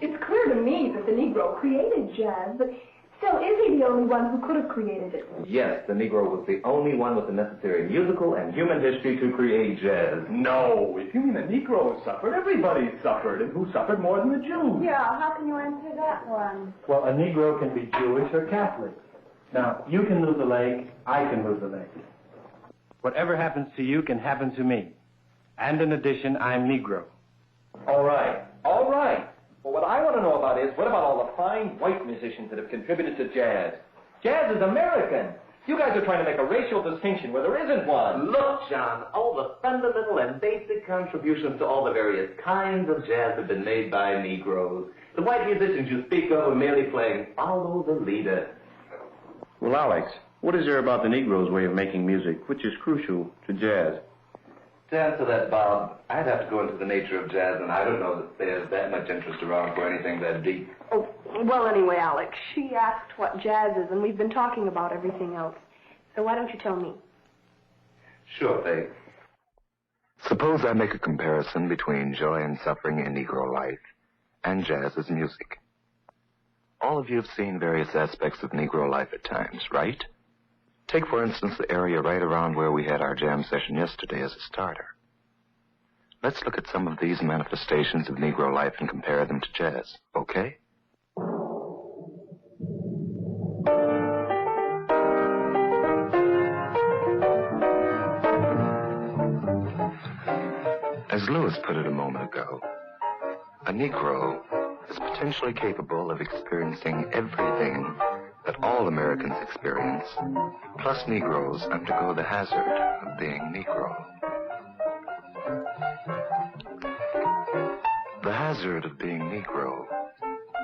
It's clear to me that the Negro created jazz, but still, is he the only one who could have created it? Yes, the Negro was the only one with the necessary musical and human history to create jazz. No, if you mean the Negro suffered, everybody suffered. And who suffered more than the Jews? Yeah, how can you answer that one? Well, a Negro can be Jewish or Catholic. Now, you can move the leg, I can move the leg. Whatever happens to you can happen to me. And in addition, I'm Negro. All right, all right. Well, what I want to know about is, what about all the fine white musicians that have contributed to jazz? Jazz is American. You guys are trying to make a racial distinction where there isn't one. Look, John, all the fundamental and basic contributions to all the various kinds of jazz have been made by Negroes. The white musicians you speak of are merely playing follow the leader. Well, Alex, what is there about the Negro's way of making music which is crucial to jazz? To answer that, Bob, I'd have to go into the nature of jazz, and I don't know that there's that much interest around for anything that deep. Oh, well, anyway, Alex, she asked what jazz is, and we've been talking about everything else. So why don't you tell me? Sure, Faye. Suppose I make a comparison between joy and suffering in Negro life and jazz as music. All of you have seen various aspects of Negro life at times, right? Take, for instance, the area right around where we had our jam session yesterday as a starter. Let's look at some of these manifestations of Negro life and compare them to jazz, okay? As Lewis put it a moment ago, a Negro is potentially capable of experiencing everything that all Americans experience, plus Negroes undergo the hazard of being Negro. The hazard of being Negro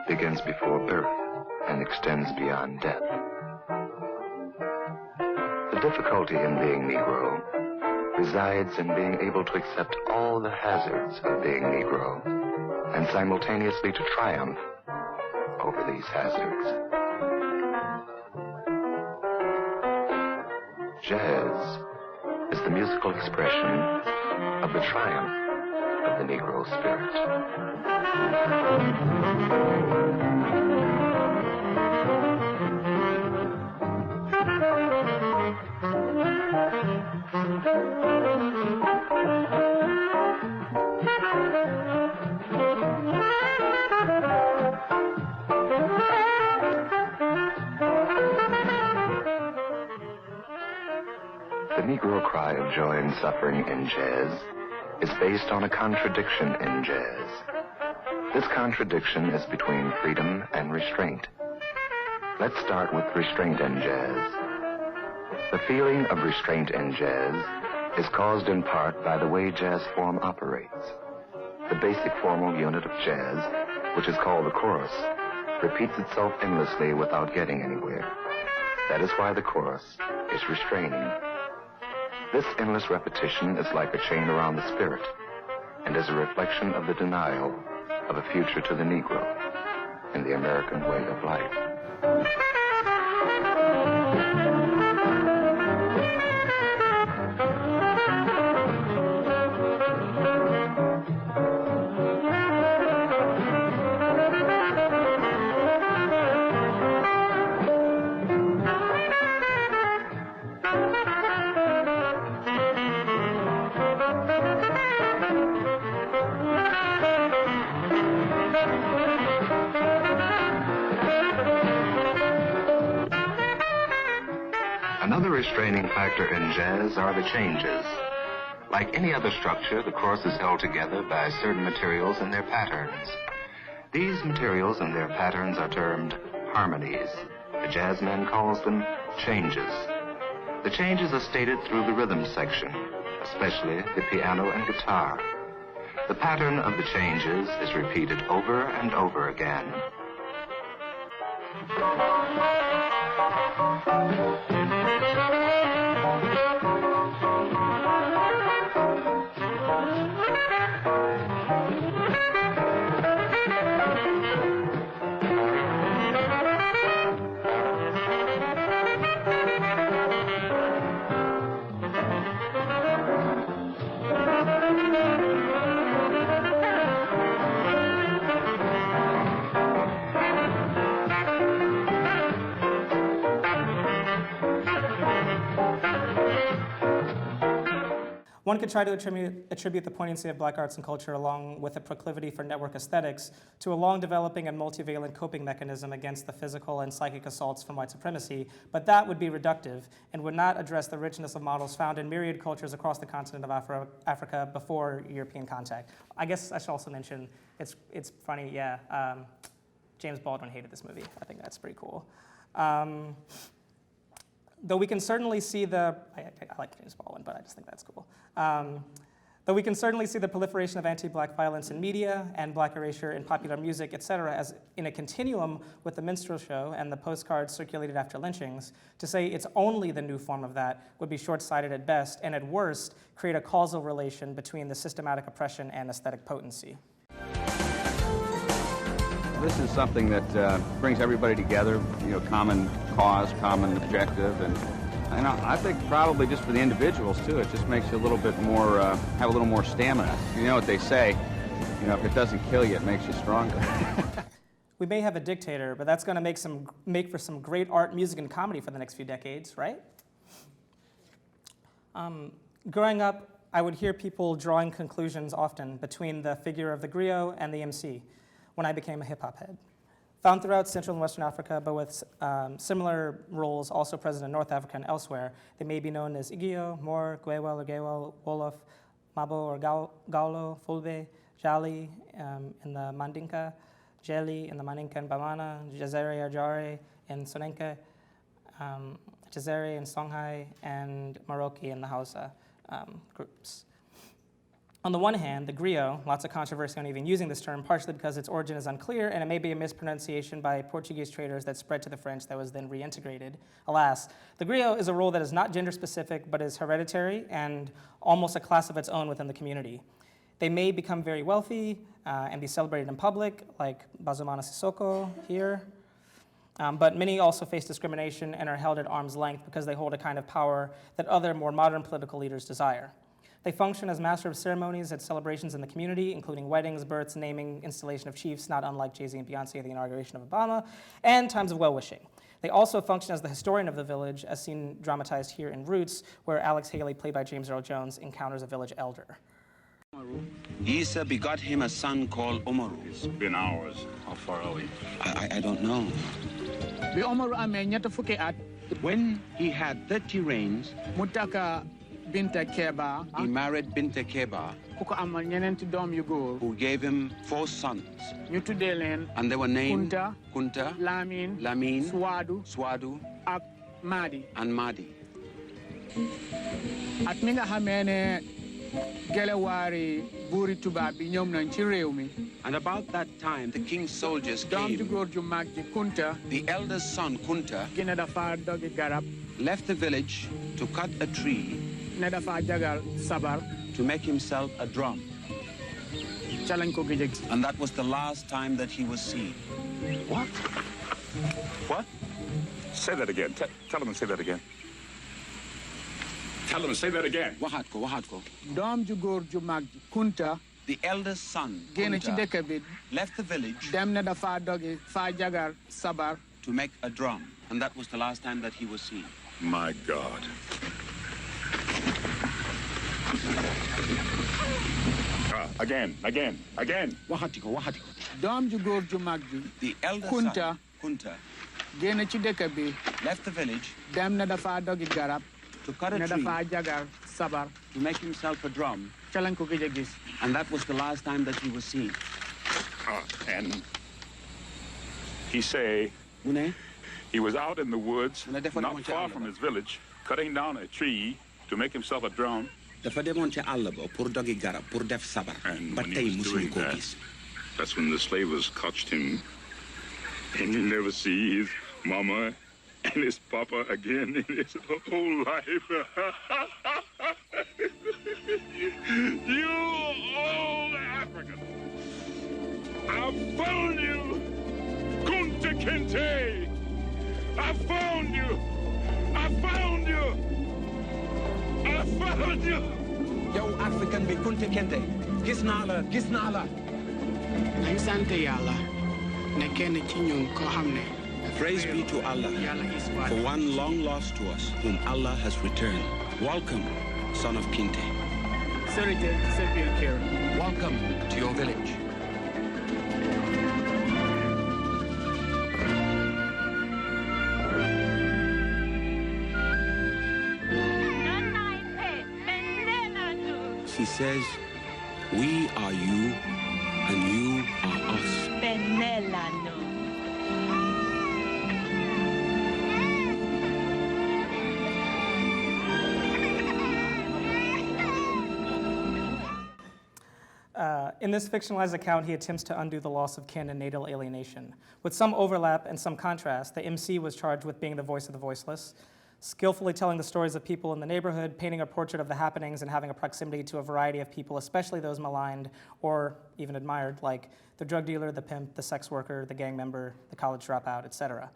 begins before birth and extends beyond death. The difficulty in being Negro resides in being able to accept all the hazards of being Negro and simultaneously to triumph over these hazards. Jazz is the musical expression of the triumph of the Negro spirit. The Negro cry of joy and suffering in jazz is based on a contradiction in jazz. This contradiction is between freedom and restraint. Let's start with restraint in jazz. The feeling of restraint in jazz is caused in part by the way jazz form operates. The basic formal unit of jazz, which is called the chorus, repeats itself endlessly without getting anywhere. That is why the chorus is restraining. This endless repetition is like a chain around the spirit and is a reflection of the denial of a future to the Negro in the American way of life. Another restraining factor in jazz are the changes. Like any other structure, the chorus is held together by certain materials and their patterns. These materials and their patterns are termed harmonies. The jazzman calls them changes. The changes are stated through the rhythm section, especially the piano and guitar. The pattern of the changes is repeated over and over again. One could try to attribute the poignancy of Black arts and culture along with a proclivity for network aesthetics to a long-developing and multivalent coping mechanism against the physical and psychic assaults from white supremacy, but that would be reductive and would not address the richness of models found in myriad cultures across the continent of Africa before European contact. I guess I should also mention, it's funny, yeah, James Baldwin hated this movie. I think that's pretty cool. Though we can certainly see I like James Baldwin, but I just think that's cool. Though we can certainly see the proliferation of anti-Black violence in media and Black erasure in popular music, et cetera, as in a continuum with the minstrel show and the postcards circulated after lynchings, to say it's only the new form of that would be short-sighted at best, and at worst, create a causal relation between the systematic oppression and aesthetic potency. This is something that brings everybody together, common cause, common objective, and I think probably just for the individuals too, it just makes you a little bit more, have a little more stamina. You know what they say, if it doesn't kill you, it makes you stronger. We may have a dictator, but that's going to make for some great art, music, and comedy for the next few decades, right? Growing up, I would hear people drawing conclusions often between the figure of the griot and the MC when I became a hip-hop head. Found throughout Central and Western Africa, but with similar roles also present in North Africa and elsewhere. They may be known as Igio, Moor, Gwewel or Gewel, Wolof, Mabo or Gaulo, Fulbe, Jali in the Mandinka, Jeli in the Maninka and Bamana, Jazere or Jare in Sonenke, Jazere in Songhai, and Maroki in the Hausa groups. On the one hand, the griot, lots of controversy on even using this term, partially because its origin is unclear and it may be a mispronunciation by Portuguese traders that spread to the French that was then reintegrated. Alas, the griot is a role that is not gender specific but is hereditary and almost a class of its own within the community. They may become very wealthy and be celebrated in public, like Bazumana Sissoko here. But many also face discrimination and are held at arm's length because they hold a kind of power that other more modern political leaders desire. They function as master of ceremonies at celebrations in the community, including weddings, births, naming, installation of chiefs, not unlike Jay-Z and Beyonce at the inauguration of Obama, and times of well-wishing. They also function as the historian of the village, as seen dramatized here in Roots, where Alex Haley, played by James Earl Jones, encounters a village elder. Isa begot him a son called Umaru. It's been hours. How far are we? I don't know. When he had 30 reigns, he married Binta Keba, who gave him 4 sons. And they were named Kunta, Lamin, Swadu, and Madi. And about that time, the king's soldiers came. The eldest son, Kunta, left the village to cut a tree to make himself a drum. And that was the last time that he was seen. What? What? Say that again. Tell him to say that again. Tell him to say that again. Wahatko. The eldest son, Kunta, left the village to make a drum. And that was the last time that he was seen. My God. Again. Wahatiko. The eldest son, Kunta, left the village to cut a tree to make himself a drum. And that was the last time that he was seen. And he say he was out in the woods, not far from his village, cutting down a tree to make himself a drum. And when he was doing that, that's when the slavers caught him. And he never see his mama and his papa again in his whole life. You old African! I found you! Kunta Kinte! I found you! Yo, African be Kunta Kinte. Gisnala. Praise be to Allah for one long lost to us, whom Allah has returned. Welcome, son of Kinte. Welcome to your village. She says, we are you and you are us. In this fictionalized account, he attempts to undo the loss of kin and natal alienation. With some overlap and some contrast, the MC was charged with being the voice of the voiceless, skillfully telling the stories of people in the neighborhood, painting a portrait of the happenings, and having a proximity to a variety of people, especially those maligned or even admired, like the drug dealer, the pimp, the sex worker, the gang member, the college dropout, etc.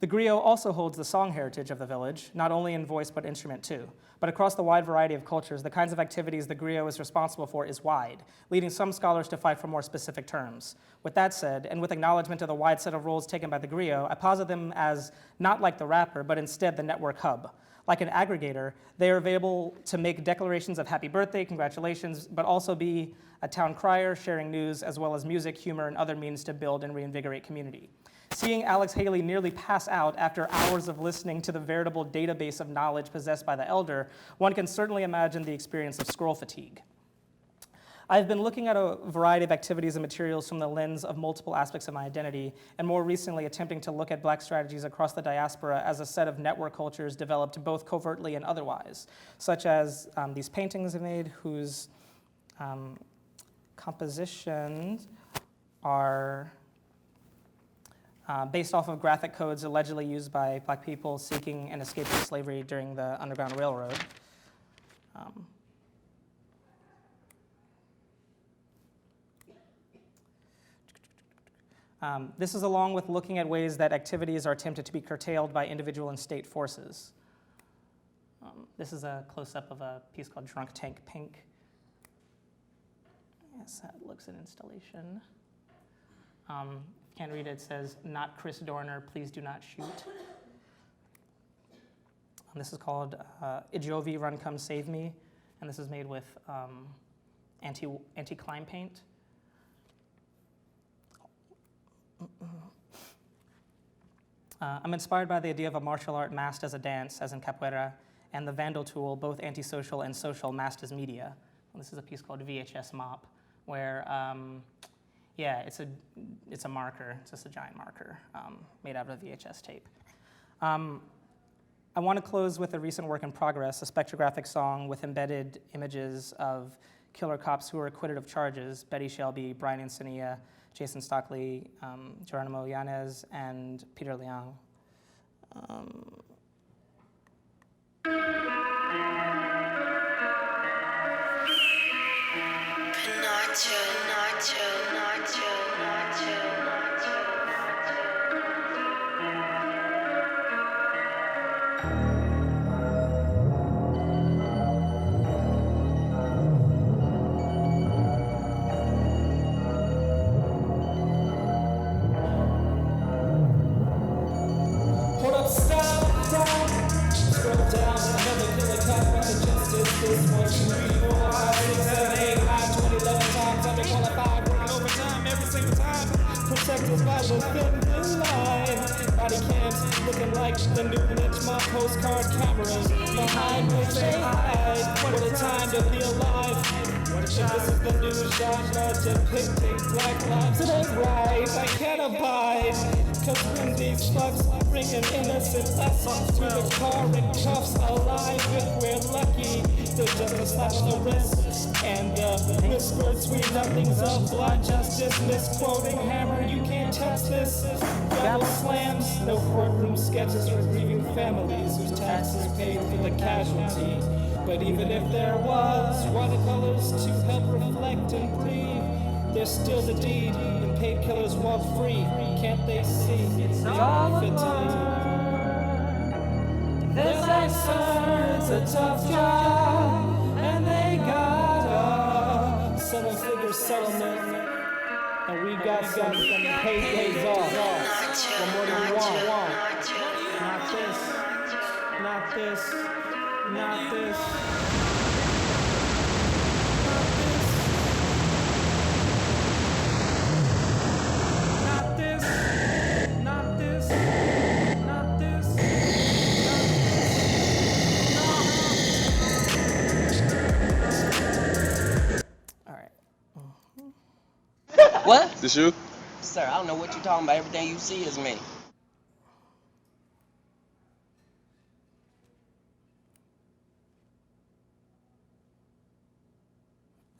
The griot also holds the song heritage of the village, not only in voice but instrument too. But across the wide variety of cultures, the kinds of activities the griot is responsible for is wide, leading some scholars to fight for more specific terms. With that said, and with acknowledgement of the wide set of roles taken by the griot, I posit them as not like the rapper, but instead the network hub. Like an aggregator, they are available to make declarations of happy birthday, congratulations, but also be a town crier, sharing news, as well as music, humor, and other means to build and reinvigorate community. Seeing Alex Haley nearly pass out after hours of listening to the veritable database of knowledge possessed by the elder, one can certainly imagine the experience of scroll fatigue. I've been looking at a variety of activities and materials from the lens of multiple aspects of my identity, and more recently attempting to look at Black strategies across the diaspora as a set of network cultures developed both covertly and otherwise, such as these paintings I made whose compositions are based off of graphic codes allegedly used by Black people seeking an escape from slavery during the Underground Railroad. This is along with looking at ways that activities are attempted to be curtailed by individual and state forces. This is a close-up of a piece called Drunk Tank Pink. Yes, that looks an installation. If you can't read it, it says, "Not Chris Dorner, please do not shoot." This is called Ijovi Run Come Save Me, and this is made with anti-climb paint. I'm inspired by the idea of a martial art masked as a dance, as in capoeira, and the Vandal tool, both antisocial and social, masked as media. And this is a piece called VHS Mop, where, yeah, it's a marker. It's just a giant marker made out of VHS tape. I want to close with a recent work in progress, a spectrographic song with embedded images of killer cops who were acquitted of charges: Betty Shelby, Brian Encinia, Jason Stockley, Geronimo Yanez, and Peter Leong. Hold up, stop. Scroll down, another killer cop brought to justice. This 1, 2, 3, 4, 5, 6, 7, 8, 9, 20, 11 times. Underqualified, working overtime every single time. Protected by the thin line. Body cams looking like the new Lynch Mob postcard cameras. Behind which they hide. What a time to be alive. This is the new genre depicting black lives. It ain't right, I can't abide. Cause when these fucks bring an innocent us to the car in cuffs alive, if we're lucky, they're just a slap on the wrist. And the whispered sweet nothings of blind justice, misquoting Hammer, you can't touch this. Gavel slams, no courtroom sketches for grieving families whose taxes paid for the casualty. But even if there was watercolors to help reflect and breathe, there's still the deed, and paid killers walk free. Can't they see? It's all fit to leave. This answer, it's a tough job, and they got a 7-figure settlement, and we got some paid days off. What more do we want? Not this, not this, not this. What? This you? Sir, I don't know what you're talking about. Everything you see is me.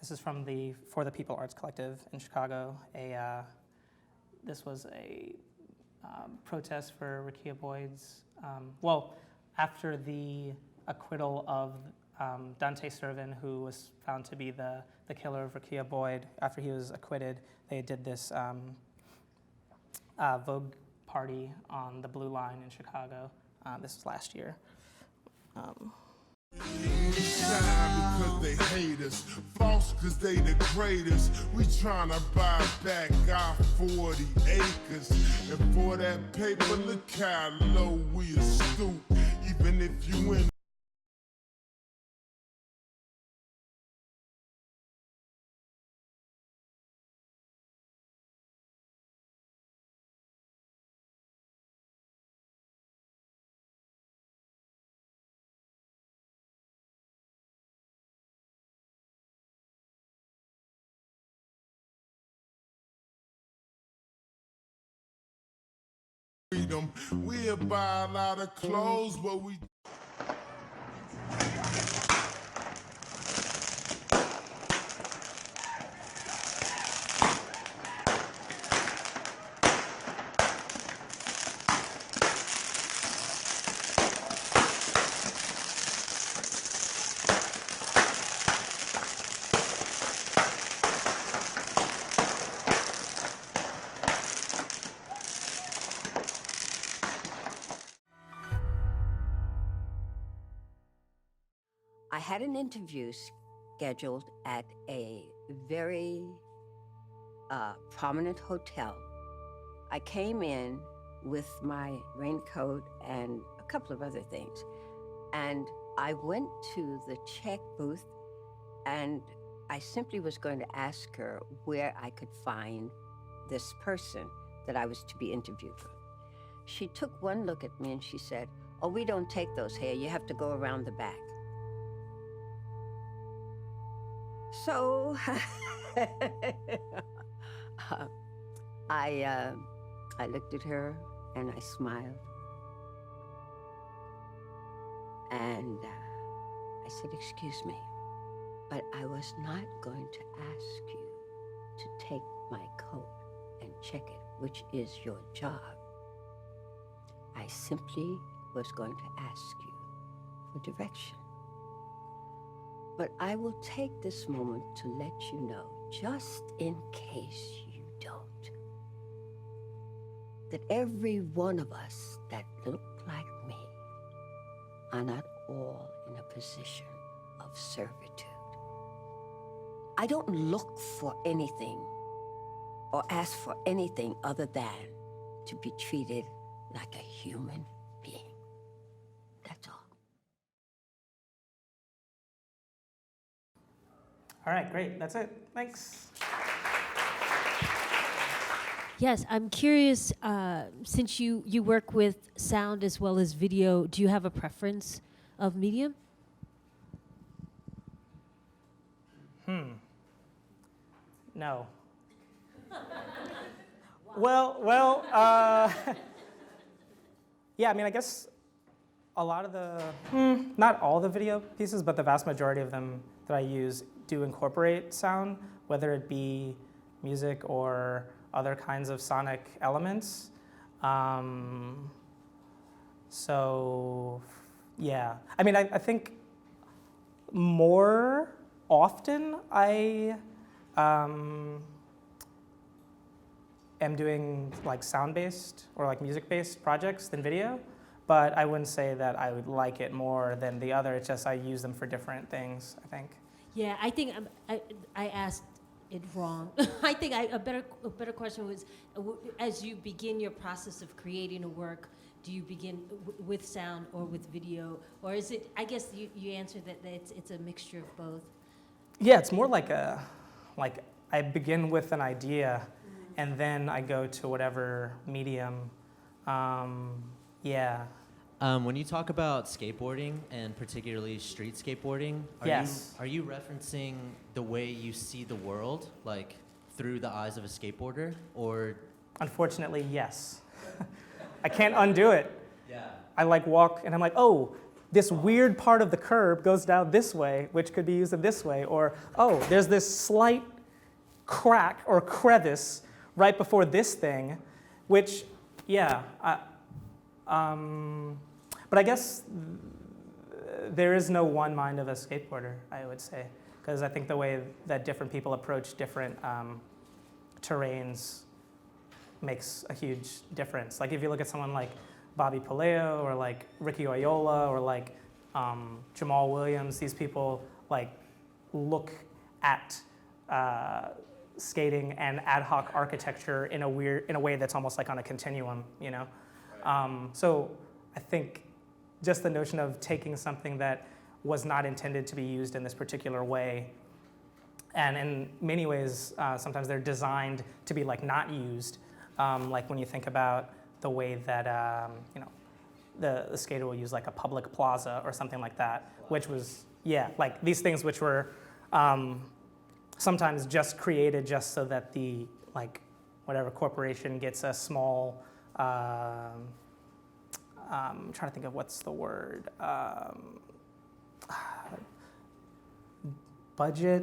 This is from the For the People Arts Collective in Chicago. This was a protest for Rekia Boyd's, well, after the acquittal of Dante Servin, who was found to be the killer of Rekia Boyd. After he was acquitted, they did this Vogue party on the Blue Line in Chicago. This was last year. Shine because they hate us, false because they the greatest. We tryna buy back our 40 acres. And for that paper, look how low we stoop. Even if you in freedom. We'll buy a lot of clothes, but we I had an interview scheduled at a very prominent hotel. I came in with my raincoat and a couple of other things. And I went to the check booth and I simply was going to ask her where I could find this person that I was to be interviewed with. She took one look at me and she said, "Oh, we don't take those here. You have to go around the back." So I looked at her and I smiled. And I said, "Excuse me, but I was not going to ask you to take my coat and check it, which is your job. I simply was going to ask you for direction. But I will take this moment to let you know, just in case you don't, that every one of us that look like me are not all in a position of servitude. I don't look for anything or ask for anything other than to be treated like a human being. That's all." All right, great. That's it. Thanks. Yes, I'm curious, since you work with sound as well as video, do you have a preference of medium? No. Well, yeah, I mean, I guess a lot of the, not all the video pieces, but the vast majority of them that I use do incorporate sound, whether it be music or other kinds of sonic elements. So, yeah. I mean, I think more often I am doing like sound-based or like music-based projects than video, but I wouldn't say that I would like it more than the other. It's just I use them for different things, I think. Yeah, I think I asked it wrong. I think a better question was, as you begin your process of creating a work, do you begin with sound or with video, or is it? I guess you answered that it's a mixture of both. Yeah, it's more like I begin with an idea, and then I go to whatever medium. Yeah. When you talk about skateboarding, and particularly street skateboarding, are you referencing the way you see the world, like through the eyes of a skateboarder, or? Unfortunately, yes. I can't undo it. Yeah. I like walk and I'm like, oh, this weird part of the curb goes down this way, which could be used in this way, or oh, there's this slight crack or crevice right before this thing, which, yeah. But I guess there is no one mind of a skateboarder, I would say, because I think the way that different people approach different terrains makes a huge difference. Like if you look at someone like Bobby Puleo or like Ricky Oyola or like Jamal Williams, these people like look at skating and ad hoc architecture in a way that's almost like on a continuum, you know? So I think just the notion of taking something that was not intended to be used in this particular way, and in many ways, sometimes they're designed to be like not used, like when you think about the way that you know, the skater will use like a public plaza or something like that, which was, yeah, like these things which were sometimes just created just so that the, like, whatever corporation gets a small, I'm trying to think of what's the word, budget.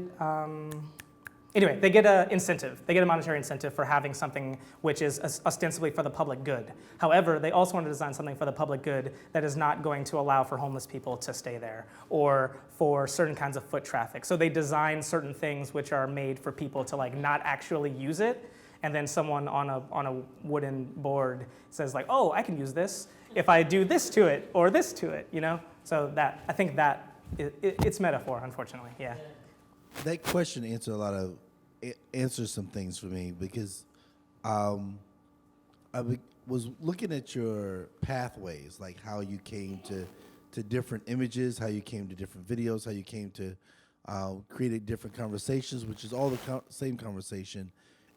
Anyway, they get an incentive. They get a monetary incentive for having something which is ostensibly for the public good. However, they also want to design something for the public good that is not going to allow for homeless people to stay there or for certain kinds of foot traffic. So they design certain things which are made for people to like not actually use it, and then someone on a wooden board says like, oh, I can use this if I do this to it or this to it, you know? So that, I think that it's metaphor, unfortunately. Yeah. That question answers some things for me because was looking at your pathways, like how you came to different images, how you came to different videos, how you came to create different conversations, which is all the same conversation,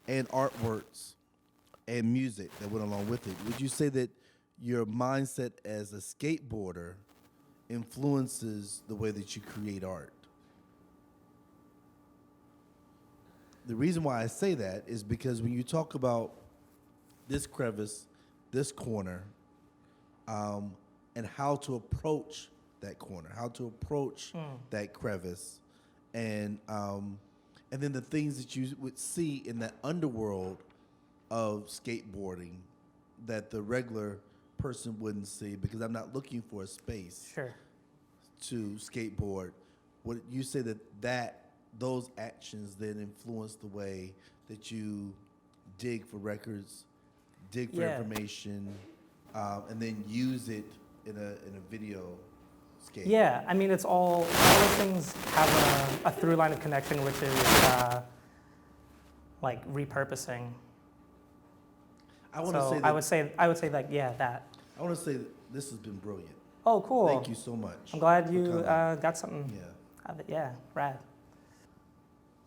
and artworks and music that went along with it. Would you say that your mindset as a skateboarder influences the way that you create art? The reason why I say that is because when you talk about this crevice, this corner, and how to approach that corner, how to approach that crevice, and then the things that you would see in that underworld of skateboarding that the regular person wouldn't see, because I'm not looking for a space to skateboard. Would you say that those actions then influence the way that you dig for records, dig for information, and then use it in a video skate? Yeah, I mean, it's all those things have a through line of connection, which is like repurposing. I would say that that. I want to say that this has been brilliant. Oh, cool. Thank you so much. I'm glad you got something out of it. Yeah, rad.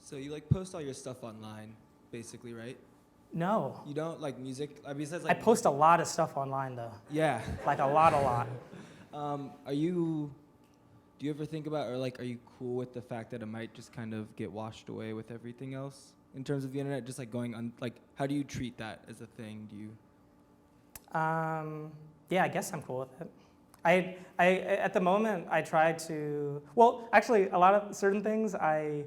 So you like post all your stuff online, basically, right? No. You don't like music? Besides, I post a lot of stuff online though. Yeah. Like a lot. Do you ever think about, or like, are you cool with the fact that it might just kind of get washed away with everything else in terms of the internet? Just like going on, like, how do you treat that as a thing? Do you? Yeah, I guess I'm cool with it. I at the moment I try to. Well, actually, a lot of certain things I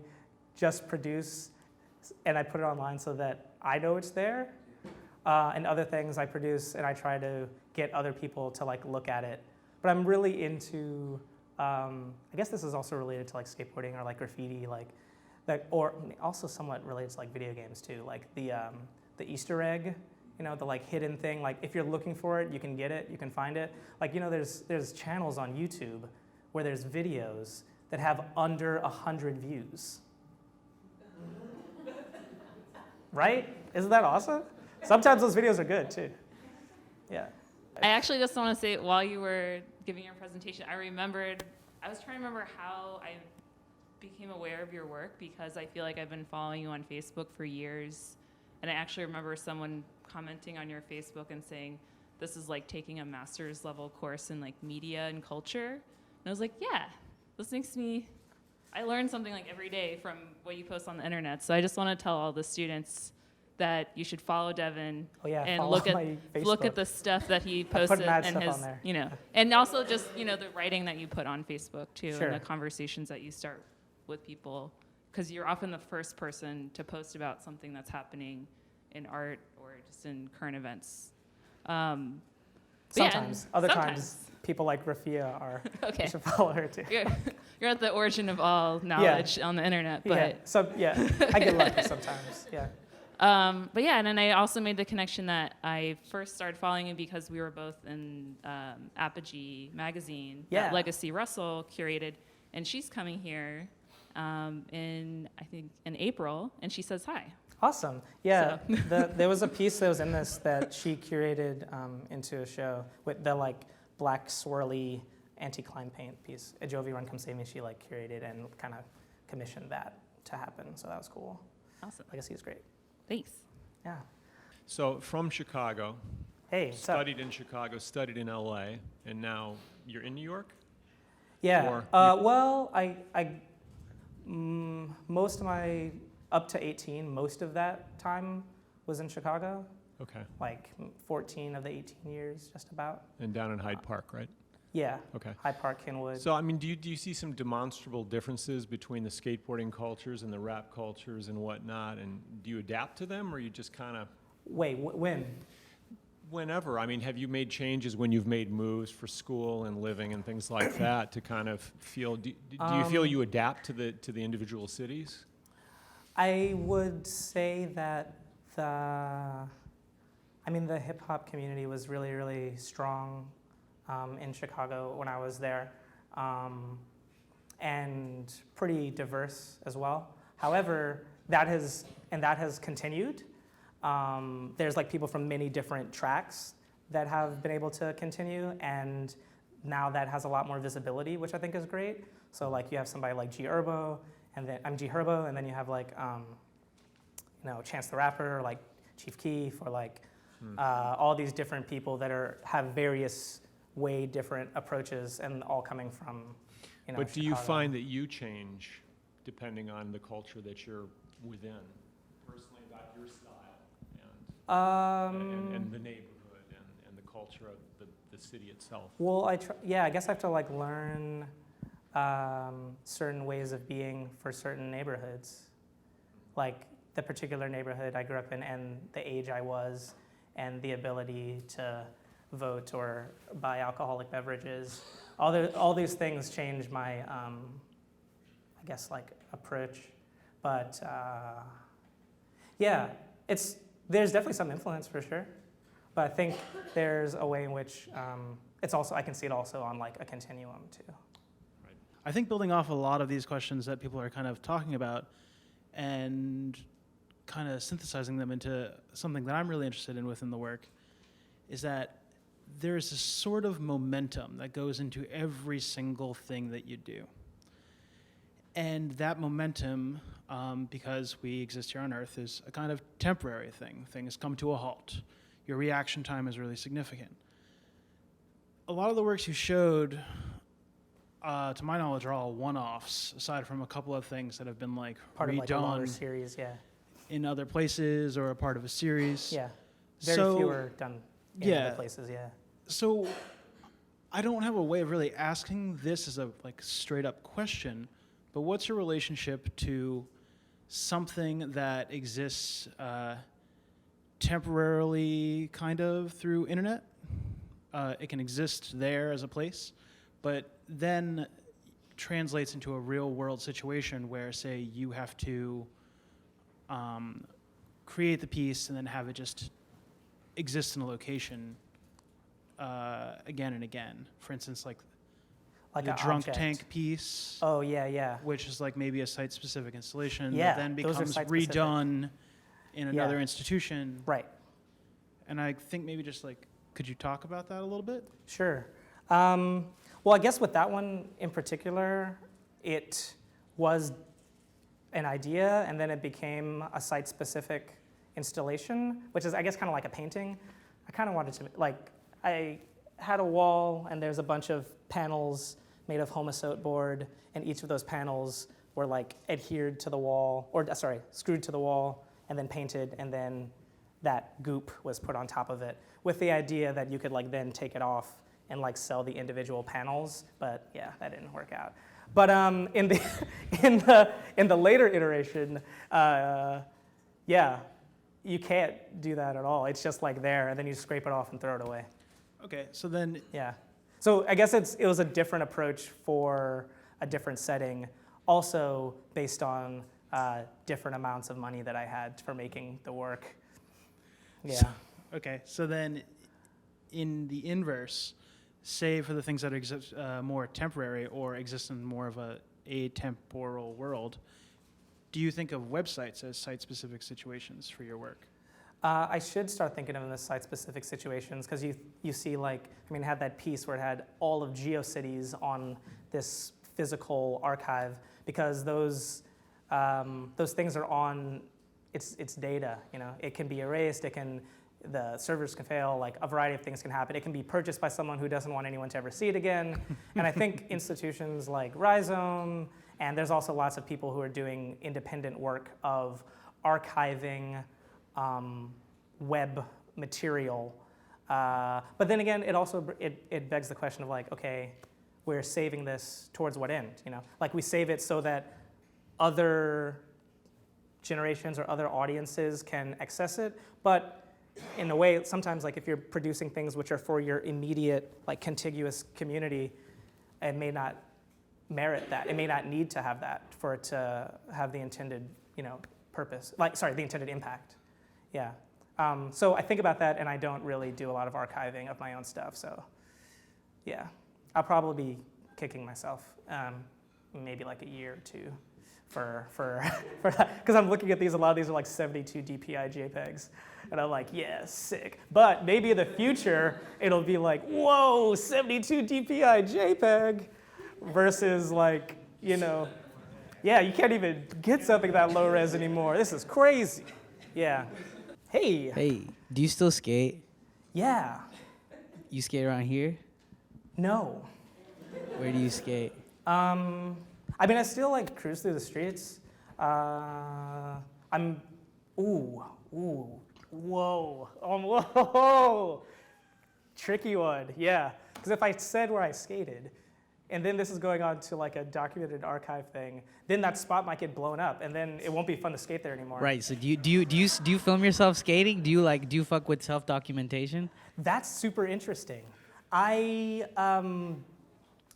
just produce and I put it online so that I know it's there. And other things I produce and I try to get other people to like look at it. But I'm really into, I guess this is also related to like skateboarding or like graffiti, like that, or also somewhat related to like video games too, like the Easter egg, you know, the like hidden thing. Like if you're looking for it, you can get it, you can find it. Like, you know, there's channels on YouTube where there's videos that have under 100 views. Right? Isn't that awesome? Sometimes those videos are good too. Yeah. I actually just want to say, while you were giving your presentation, I was trying to remember how I became aware of your work, because I feel like I've been following you on Facebook for years. And I actually remember someone commenting on your Facebook and saying, this is like taking a master's level course in like media and culture. And I was like, yeah, this makes me, I learn something like every day from what you post on the internet. So I just want to tell all the students that you should follow Devin and look at the stuff that he posted and his, you know, and also just, you know, the writing that you put on Facebook too, and the conversations that you start with people, because you're often the first person to post about something that's happening in art or just in current events. Sometimes. Other times, people like Rafia are. Okay. You should follow her too. You're at the origin of all knowledge on the internet. But I get lucky sometimes. Yeah. But yeah, and then I also made the connection that I first started following you because we were both in Apogee magazine that Legacy Russell curated, and she's coming here in April, and she says hi. Awesome. Yeah, so. There was a piece that was in this that she curated into a show with the like black swirly anti-climb paint piece. A Jovi Run Come Save Me, she like curated and kind of commissioned that to happen, so that was cool. Awesome. Legacy is great. Thanks. Yeah. So from Chicago. Hey, studied in Chicago, studied in LA, and now you're in New York? Yeah. Well, most of my, up to 18, most of that time was in Chicago. Okay. Like 14 of the 18 years, just about. And down in Hyde Park, right? Yeah. Okay. Hyde Park, Kenwood. So, I mean, do you see some demonstrable differences between the skateboarding cultures and the rap cultures and whatnot? And do you adapt to them, or you just kind of? Wait, when? Whenever. I mean, have you made changes when you've made moves for school and living and things like that to kind of feel? Do you feel you adapt to the individual cities? I would say that the hip hop community was really, really strong in Chicago when I was there. and pretty diverse as well. However, that has continued. There's like people from many different tracks that have been able to continue, and now that has a lot more visibility, which I think is great. So like you have somebody like G Herbo, and then you have like Chance the Rapper, like Chief Keef, or like all these different people that have various way different approaches, and all coming from But do you Chicago. find that you change depending on the culture that you're within, personally, about your style and the neighborhood and the culture of the city itself? Well, I guess I have to like learn certain ways of being for certain neighborhoods, like the particular neighborhood I grew up in, and the age I was, and the ability to vote or buy alcoholic beverages. All these things change my, I guess, like approach. But yeah, there's definitely some influence for sure. But I think there's a way in which it's also, I can see it also on like a continuum too. I think building off a lot of these questions that people are kind of talking about and kind of synthesizing them into something that I'm really interested in within the work is that there's a sort of momentum that goes into every single thing that you do. And that momentum, because we exist here on Earth, is a kind of temporary thing. Things come to a halt. Your reaction time is really significant. A lot of the works you showed, to my knowledge, are all one-offs, aside from a couple of things that have been like Part redone of like a longer series, yeah. in other places or a part of a series. Yeah, very few are done in other places, yeah. So I don't have a way of really asking this as a like straight up question, but what's your relationship to something that exists temporarily kind of through internet? It can exist there as a place, but then translates into a real world situation where, say, you have to create the piece and then have it just exist in a location again and again. For instance, like the an Drunk object. Tank piece. Oh, yeah. Which is like maybe a site-specific installation Yeah, that then those are becomes site-specific. redone in another Yeah. institution. Right. And I think maybe just like, could you talk about that a little bit? Sure. Well, I guess with that one in particular, it was an idea, and then it became a site-specific installation, which is, I guess, kind of like a painting. I kind of wanted to, like, I had a wall, and there's a bunch of panels made of homosote board, and each of those panels were, like, adhered to the wall, or, screwed to the wall, and then painted, and then that goop was put on top of it, with the idea that you could, like, then take it off and, like, sell the individual panels, but, yeah, that didn't work out. But in the later iteration, yeah, you can't do that at all. It's just like there, and then you scrape it off and throw it away. Okay, so then... Yeah. So I guess it was a different approach for a different setting, also based on different amounts of money that I had for making the work. Yeah. Okay, so then in the inverse, say for the things that exist more temporary or exist in more of a atemporal world, do you think of websites as site-specific situations for your work? I should start thinking of them as site-specific situations, because you see, like, I mean, it had that piece where it had all of GeoCities on this physical archive, because those things are on its data. You know, it can be erased. The servers can fail. Like, a variety of things can happen. It can be purchased by someone who doesn't want anyone to ever see it again. And I think institutions like Rhizome, and there's also lots of people who are doing independent work of archiving web material. But then again, it also it begs the question of, like, okay, we're saving this towards what end? You know, like, we save it so that other generations or other audiences can access it, but in a way, sometimes, like, if you're producing things which are for your immediate, like, contiguous community, it may not merit that. It may not need to have that for it to have the intended, purpose. The intended impact. Yeah. So I think about that, and I don't really do a lot of archiving of my own stuff. So, yeah, I'll probably be kicking myself maybe like a year or two for that. Because I'm looking at these, a lot of these are like 72 DPI JPEGs. And I'm like, yeah, sick. But maybe in the future, it'll be like, whoa, 72 DPI JPEG versus like, you know, yeah, you can't even get something that low res anymore. This is crazy. Yeah. Hey. Hey, do you still skate? Yeah. You skate around here? No. Where do you skate? I mean, I still like cruise through the streets. Whoa. Tricky one, yeah. Because if I said where I skated, and then this is going on to like a documented archive thing, then that spot might get blown up, and then it won't be fun to skate there anymore. Right. So do you film yourself skating? Do you fuck with self documentation? That's super interesting. The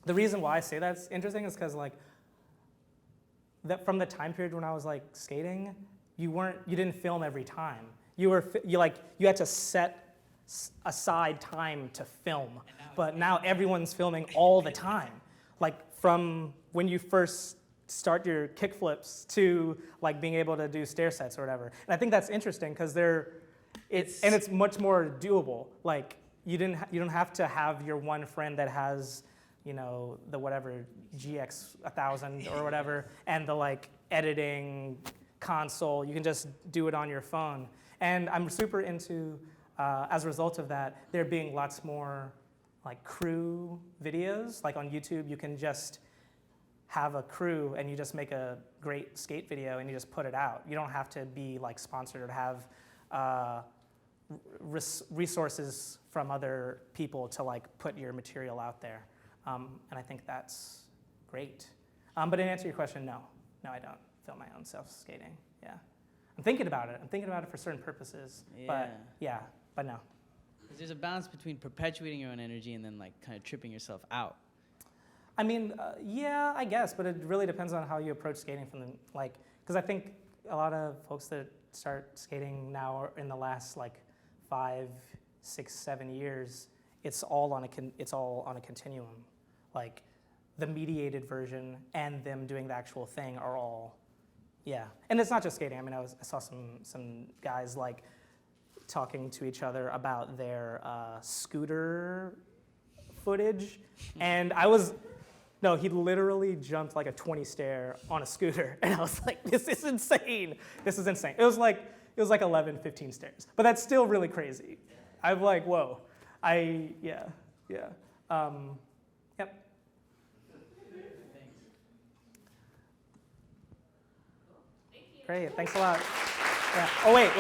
reason why I say that's interesting is because like that from the time period when I was like skating, you didn't film every time. You had to set aside time to film. But now everyone's filming all the time. Like from when you first start your kickflips to like being able to do stair sets or whatever. And I think that's interesting because it's much more doable. Like you don't have to have your one friend that has, you know, the whatever GX 1000 or whatever, and the like editing console. You can just do it on your phone. And I'm super into, as a result of that, there being lots more like crew videos. Like on YouTube, you can just have a crew and you just make a great skate video and you just put it out. You don't have to be like sponsored or have resources from other people to like put your material out there. And I think that's great. But in answer to your question, no, I don't film my own self skating. Yeah, I'm thinking about it. I'm thinking about it for certain purposes. Yeah. But no. Because there's a balance between perpetuating your own energy and then like kind of tripping yourself out. I mean, yeah, I guess, but it really depends on how you approach skating from the like. Because I think a lot of folks that start skating now are in the last like 5, 6, 7 years, it's all on a continuum. Like the mediated version and them doing the actual thing are all, yeah. And it's not just skating. I mean, I saw some guys like talking to each other about their scooter footage, and he literally jumped like a 20 stair on a scooter, and I was like, this is insane. This is insane. It was like 11, 15 stairs, but that's still really crazy. I'm like, whoa. Yeah. Yep. Great, thanks a lot. Yeah. Oh, wait.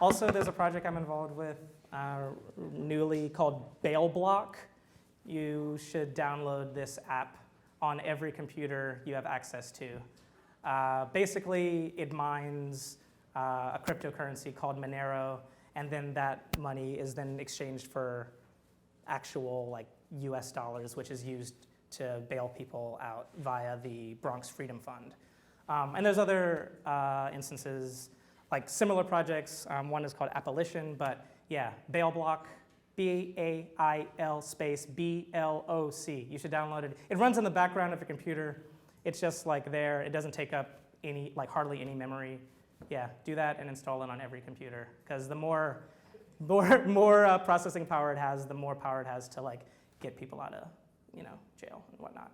Also, there's a project I'm involved with newly called Bail Block. You should download this app on every computer you have access to. Basically, it mines a cryptocurrency called Monero, and then that money is then exchanged for actual like US dollars, which is used to bail people out via the Bronx Freedom Fund. And there's other instances, like similar projects. One is called Apparition, but yeah, Bail Block, BAIL space BLOC. You should download it. It runs in the background of your computer. It's just like there. It doesn't take up hardly any memory. Yeah, do that and install it on every computer. Because the more processing power it has, the more power it has to like get people out of jail and whatnot.